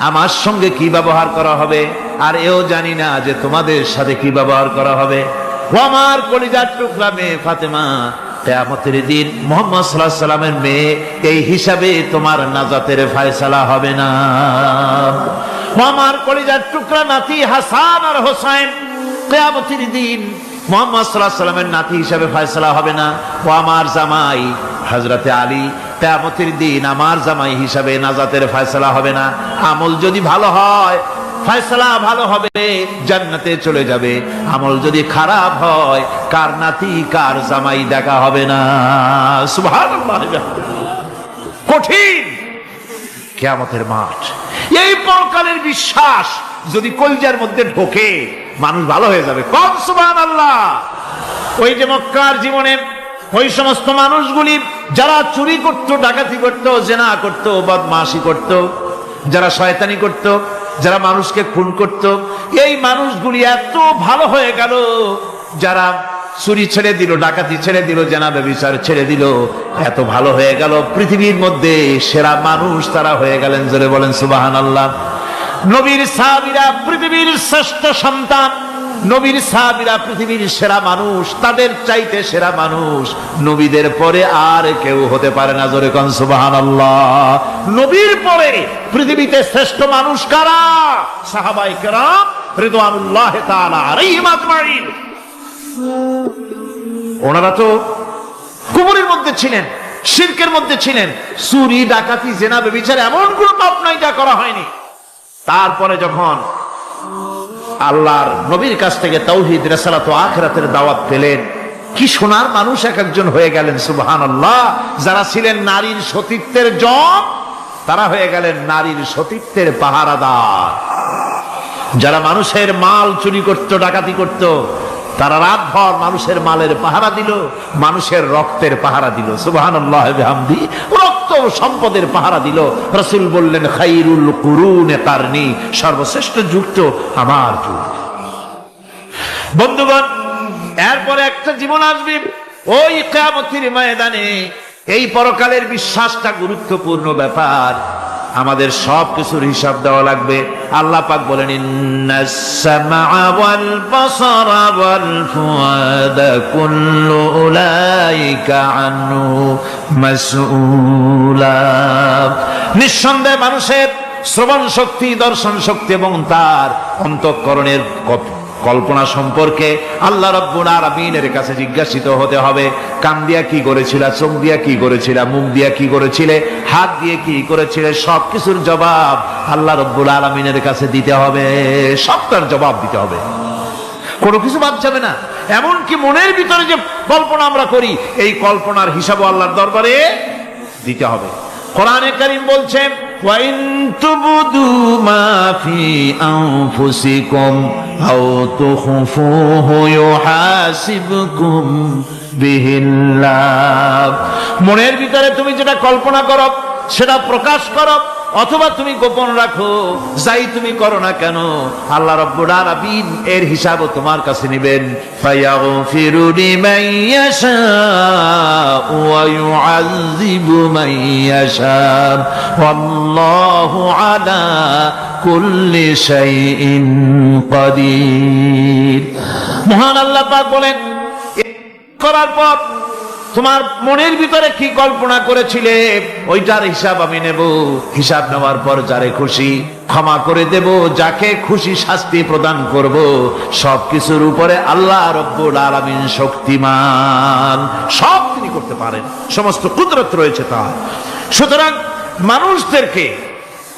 আমার সঙ্গে কি ব্যবহার করা হবে, আর এও জানি না যে তোমাদের সাথে কি ব্যবহার করা হবে। ও আমার কলিজার টুকরা মেয়ে ফাতেমা, কিয়ামতের দিন মুহাম্মদ সাল্লাল্লাহু আলাইহি সাল্লামের মেয়ে এই হিসাবে তোমার নাজাতের ফয়সালা হবে না। ও আমার কলিজার টুকরা নাতি হাসান আর হোসেন, কিয়ামতের দিন মুহাম্মদ সাল্লাল্লাহু আলাইহি সাল্লামের নাতি হিসাবে ফয়সালা হবে না। ও আমার জামাই হযরতে আলী, কিয়ামতের দিন আমার জামাই হিসাবে নাজাতের ফয়সালা হবে না। আমল যদি ভালো হয় ফয়সালা ভালো হবে, জান্নাতে চলে যাবে। আমল যদি খারাপ হয় কার নাতি কার জামাই দেখা হবে না। সুবহানাল্লাহ। কঠিন কিয়ামতের মাঠ। এই পরকালের বিশ্বাস যদি কলিজার মধ্যে ঢোকে মানুষ ভালো হয়ে যাবে। কম সুবহানাল্লাহ। ওই যে মক্কার জীবনে ওই সমস্ত মানুষগুলি যারা চুরি করত, ডাকাতি করত, জিনা করত, বদমাশি করত, যারা শয়তানি করত, যারা মানুষকে খুন করত, এই মানুষগুলি এত ভালো হয়ে গেল যারা চুরি ছেড়ে দিল, ডাকাতি ছেড়ে দিল, জেনা ব্যভিচার ছেড়ে দিল, এত ভালো হয়ে গেল, পৃথিবীর মধ্যে সেরা মানুষ তারা হয়ে গেলেন। জোরে বলেন সুবহানাল্লাহ। নবীর সাহাবীরা পৃথিবীর শ্রেষ্ঠ সন্তান, নবীর সাহাবীরা পৃথিবীর সেরা মানুষ, তাদের চাইতে সেরা মানুষ নবীদের পরে আর কেউ হতে পারে না। জোরে কোন সুবহানাল্লাহ। নবীর পরে পৃথিবীতে শ্রেষ্ঠ মানুষ কারা? সাহাবায়ে কেরাম রিদওয়ানুল্লাহি তাআলা আলাইহিম আজমাইন। ওনারা তো কুফরের মধ্যে ছিলেন, শিরকের মধ্যে ছিলেন, চুরি ডাকাতি জেনা ব্যভিচার এমন কোন পাপ নাই যা করা হয়নি। তারপরে যখন আল্লাহর নবীর কাছ থেকে তাওহীদ, রিসালাত ও আখিরাতের দাওয়াত পেলেন, কি সোনার মানুষ এক একজন হয়ে গেলেন। সুবহানাল্লাহ। যারা ছিলেন নারীর সতীত্বের জম, তারা হয়ে গেলেন নারীর সতীত্বের পাহারাদার। যারা মানুষের মাল চুরি করত, ডাকাতি করত, তারা রাতভর মানুষের মালের পাহারা দিল, মানুষের রক্তের পাহারা দিল। সুবহানাল্লাহ বিহামদি। রক্ত ও সম্পদের পাহারা দিল। রাসূল বললেন, খাইরুল কুরুনে কারনি, সর্বশ্রেষ্ঠ যুগ তো আমার যুগ। বন্ধুগণ, এরপরে একটা জীবন আসবে ওই কিয়ামতের ময়দানে। এই পরকালের বিশ্বাসটা গুরুত্বপূর্ণ ব্যাপার। আমাদের সব কিছুর হিসাব দেওয়া লাগবে। আল্লাহ পাক বলেন, ইন্নাস সামআ ওয়াল বাসারা ওয়াল ফুআদা কুল্লু উলাইকা আনহু মাসউলা। নিঃসন্দেহে মানুষের শ্রবণ শক্তি, দর্শন শক্তি এবং তার অন্তঃকরণের কল্পনা সম্পর্কে আল্লাহ রাব্বুল আলামিনের কাছে জিজ্ঞাসিত হতে হবে। কান দিয়া কি করেছিলা, চোখ দিয়া কি করেছিলা, মুখ দিয়া কি করেছিলে, হাত দিয়ে কি করেছিলে, সবকিছুর জবাব আল্লাহ রাব্বুল আলামিনের কাছে দিতে হবে। সবটার জবাব দিতে হবে, কোনো কিছু বাদ যাবে না। এমনকি মনের ভিতরে যে কল্পনা আমরা করি, এই কল্পনার হিসাবও আল্লাহর দরবারে দিতে হবে। কোরআনে কারীম বলছেন, وَإِن تُبْدُوا مَا فِي أَنفُسِكُمْ أَوْ تُخْفُوهُ يُحَاسِبْكُم بِهِ اللَّهُ। মনের ভিতরে তুমি যেটা কল্পনা করো সেটা প্রকাশ করো, অথবা তুমি গোপন রাখো, যাই তুমি করো না কেন, আল্লাহ রাব্বুল আলামিন এর হিসাবও তোমার কাছে নেবেন। ফায়াগফিরু লিমান ইয়াশাউ ওয়া ইউআযযিবু মান ইয়াশাউ ওয়াল্লাহু আলা কুল্লি শাইইন কাদির। মহান আল্লাহ পাক বলেন, করার পর তোমার মনের ভিতরে কি কল্পনা করেছিলে ওইটার হিসাব আমি নেব। হিসাব নেওয়ার পর যারে খুশি ক্ষমা করে দেব, যাকে খুশি শাস্তি প্রদান করব। সবকিছুর উপরে আল্লাহ রাব্বুল আলামিন শক্তিমান, সব তিনি করতে পারেন, সমস্ত কুদরত রয়েছে তার। সুতরাং মানুষদেরকে,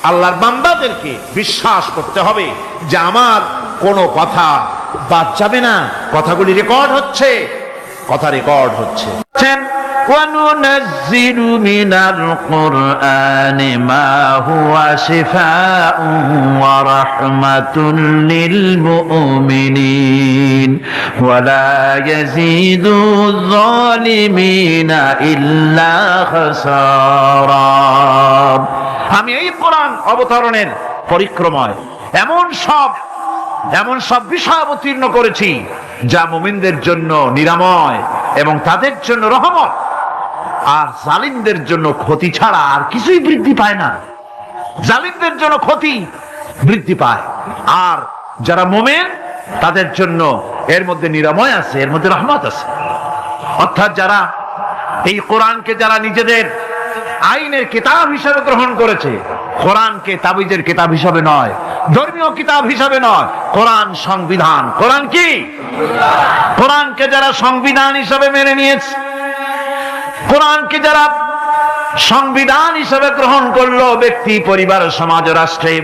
আল্লাহর বান্দাদেরকে বিশ্বাস করতে হবে যে আমার কোনো কথা বাদ যাবে না, কথাগুলি রেকর্ড হচ্ছে, কথা রেকর্ড হচ্ছে। وَنُنَزِّلُ مِنَ الْقُرْآنِ مَا هُوَ شِفَاءٌ وَرَحْمَةٌ لِّلْمُؤْمِنِينَ وَلَا يَزِيدُ الظَّالِمِينَ إِلَّا خَسَارًا। আমি এই কোরআন অবতরণের পরিক্রমায় এমন সব বিষয় অবতীর্ণ করেছি যা মুমিনদের জন্য নিরাময় এবং তাদের জন্য রহমত, আর জালিমদের জন্য ক্ষতি ছাড়া আর কিছুই বৃদ্ধি পায় না। জালিমদের জন্য ক্ষতি বৃদ্ধি পায়, আর যারা মুমিন তাদের জন্য এর মধ্যে নিরাময় আছে, এর মধ্যে রহমত আছে। অর্থাৎ যারা এই কোরআনকে যারা নিজেদের আইনের কিতাব হিসাবে গ্রহণ করেছে, কোরআনকে তাবিজের কিতাব হিসাবে নয়, ধর্মীয় কিতাব হিসাবে নয়, কোরআন সংবিধান। কোরআন কি? কোরআনকে যারা সংবিধান হিসাবে মেনে নিয়েছে, কোরআনকে যারা সংবিধান হিসাবে গ্রহণ করলো, ব্যক্তি, পরিবার, সমাজ, রাষ্ট্রে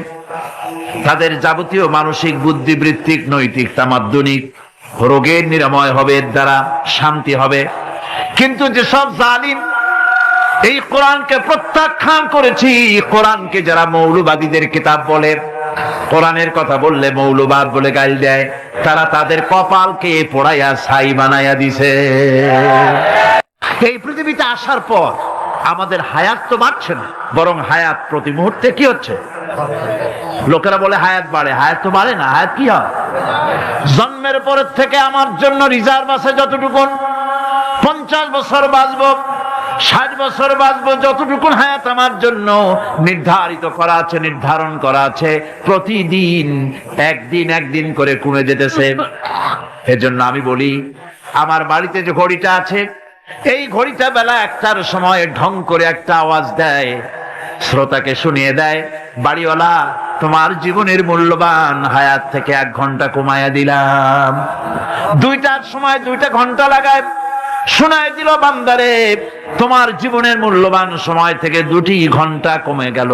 তাদের যাবতীয় মানসিক, বুদ্ধিবৃত্তিক, নৈতিক, তামাদ্দুনিক রোগের নিরাময় হবে, এর দ্বারা শান্তি হবে। কিন্তু যেসব জালিম এই কোরআনকে প্রত্যাখ্যান করেছি, কোরআনকে যারা মৌলবাদীদের কিতাব বলে, কোরআনের কথা বললে মৌলবাদ বলে গাল দেয়, তারা তাদের কপালকে পোড়াইয়া ছাই বানাইয়া দিছে। এই পৃথিবীতে আসার পর আমাদের হায়াত তো বাড়ছে না, বরং হায়াত প্রতি মুহূর্তে কি হচ্ছে? লোকেরা বলে হায়াত বাড়ে, হায়াত তো বাড়ে না। হায়াত কি হয়? জন্মের পরের থেকে আমার জন্য রিজার্ভ আছে যতটুকুন, 50 বছর বাঁচবো, 60 বছর বাঁচবো, যতটুকু হায়াত আমার জন্য নির্ধারিত করা আছে, নির্ধারণ করা আছে, প্রতিদিন একদিন করে কমে যেতেছে। এজন্য আমি বলি, আমার বাড়িতে যে ঘড়িটা আছে, এই ঘড়িটা বেলা 1টার সময় ঢং করে একটা আওয়াজ দেয়, শ্রোতাকে শুনিয়ে দেয়, বাড়িওয়ালা তোমার জীবনের মূল্যবান হায়াত থেকে 1 ঘন্টা কমায়া দিলাম। 2টার সময় 2টা ঘন্টা লাগায় শোনায় দিল, বান্দারে তোমার জীবনের মূল্যবান সময় থেকে 2টি ঘন্টা কমে গেল।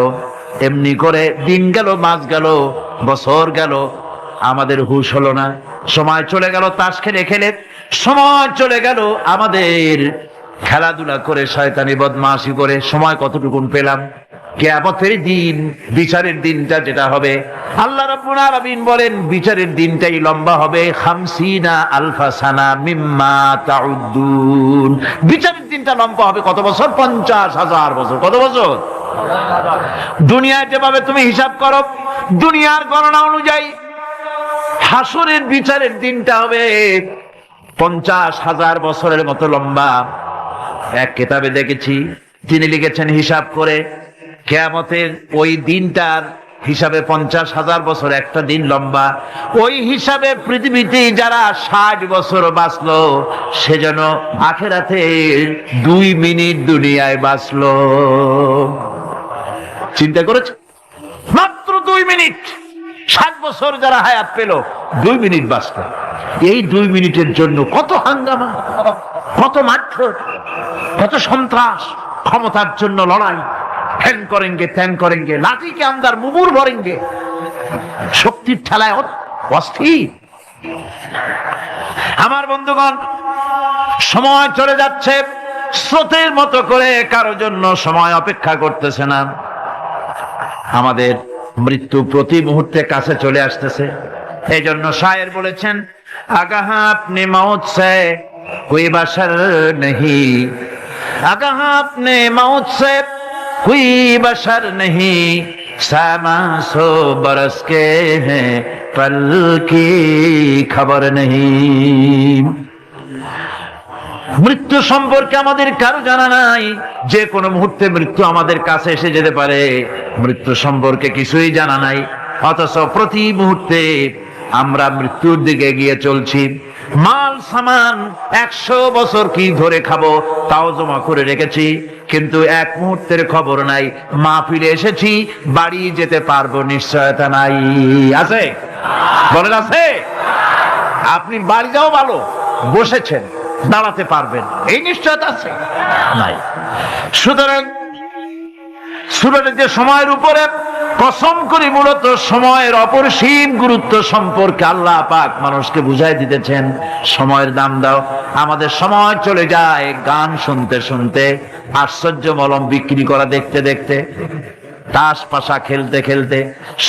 এমনি করে দিন গেল, মাস গেল, বছর গেল, আমাদের হুঁশ হলো না। সময় চলে গেল তাস খেলে খেলে, সময় চলে গেল আমাদের খেলাধুলা করে, শয়তানি বদমাশি করে। সময় কতটুকুন পেলাম? কিয়ামতের দিন, বিচারের দিনটা যেটা হবে, আল্লাহ রাব্বুল আলামিন বলেন বিচারের দিনটাই লম্বা হবে 50 আলফা সানা মিম্মা তাউদ্দুন। বিচারের দিনটা লম্বা হবে কত বছর? 50,000 বছর। কত বছর? দুনিয়ায় যেভাবে তুমি হিসাব করো, দুনিয়ার গণনা অনুযায়ী হাসরের বিচারের দিনটা হবে 50,000 বছরের মতো লম্বা। এক কিতাবে দেখেছি, তিনি লিখেছেন হিসাব করে, কিয়ামতের ওই দিনটার হিসাবে 50,000 বছর একটা দিন লম্বা। ওই হিসাবে পৃথিবীতে যারা 60 বছর বাঁচলো, সেজন্য আখেরাতে 2 মিনিট দুনিয়ায় বাঁচলো। চিন্তা করেছে? মাত্র 2 মিনিট। 60 বছর যারা হায়াত পেল, 2 মিনিট বাঁচলো। এই 2 মিনিটের জন্য কত হাঙ্গামা, কত মারধর, কত সন্ত্রাস, ক্ষমতার জন্য লড়াই, ধ্যান করেঙ্গে ত্যান করেঙ্গে, লাঠিকে আন্দার মুগুর ভরেঙ্গে, শক্তির ঠেলায় অস্থির। আমার বন্ধুগণ, সময় চলে যাচ্ছে স্রোতের মতো করে, কারো জন্য সময় অপেক্ষা করতেছে না। আমাদের মৃত্যু প্রতি মুহূর্তে কাছে চলে আসতেছে। এই জন্য শায়ের বলেছেন, আগাহ আপনি মৌত সে কোই বাশার নেহি, আগাহ আপনি মৌত সে कोई बशर नहीं, सामा 100 बरस के हैं पल की खबर नहीं। মৃত্যু সম্পর্কে আমাদের কারো জানা নাই। যে কোনো মুহূর্তে মৃত্যু আমাদের কাছে এসে যেতে পারে, মৃত্যু সম্পর্কে কিছুই জানা নাই। অথচ প্রতি মুহূর্তে আমরা মৃত্যুর দিকে এগিয়ে চলছি। মাল সামান 100 বছর কি ধরে খাবো তাও জমা করে রেখেছি, কিন্তু এক মুহূর্তের খবর নাই। মাহফিলে এসেছি, বাড়ি যেতে পারবো নিশ্চয়তা নাই। আছে? বলেন আছে? আপনি বাড়ি যাও ভালো, বসেছেন, দাঁড়াতে পারবেন, এই নিশ্চয়তা আছে? নাই। সুতরাং সূরাতে যে সময়ের উপরে কসম করে মূলত সময়ের অপরিসীম গুরুত্ব সম্পর্কে আল্লাহ পাক মানুষকে বুঝাই দিতেছেন। সময়ের দাম দাও। আমাদের সময় চলে যায় গান শুনতে শুনতে, আশ্চর্য মলম বিক্রি করা দেখতে দেখতে, তাস পাশা খেলতে খেলতে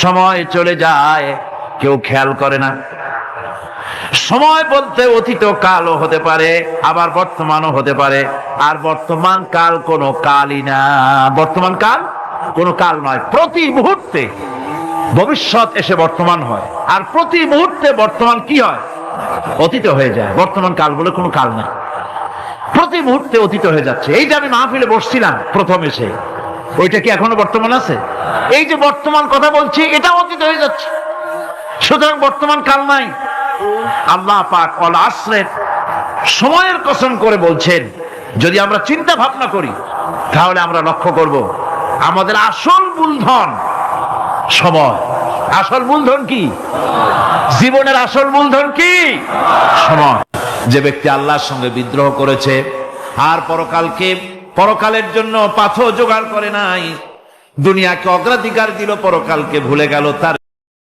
সময় চলে যায়, কেউ খেয়াল করে না। সময় বলতে অতীত কালও হতে পারে, আবার বর্তমানও হতে পারে। আর বর্তমান কাল কোনো কালই না। বর্তমান কাল কোনো কাল নয়। প্রতি মুহূর্তে ভবিষ্যৎ এসে বর্তমান হয়, আর প্রতি মুহূর্তে বর্তমান কি হয়? অতীত হয়ে যায়। বর্তমান কাল বলে কোনো কাল না। প্রতি মুহূর্তে অতীত হয়ে যাচ্ছে। এই যে আমি মাহফিলে বসছিলাম প্রথম এসে, ওইটা কি এখনো বর্তমান আছে? এই যে বর্তমান কথা বলছি, এটা অতীত হয়ে যাচ্ছে। সুতরাং বর্তমান কাল নাই। আল্লাহ পাক অল আসরের সময়ের কসম করে বলছেন। যদি আমরা চিন্তা ভাবনা করি, তাহলে আমরা লক্ষ্য করব আমাদের আসল মূলধন সময়। আসল মূলধন কি? জীবনের আসল মূলধন কি? সময়। যে ব্যক্তি আল্লাহর সঙ্গে বিদ্রোহ করেছে, আর পরকালের জন্য পাথর জোগাড় করে নাই, দুনিয়াকে অগ্রাধিকার দিল, পরকালকে ভুলে গেল, তার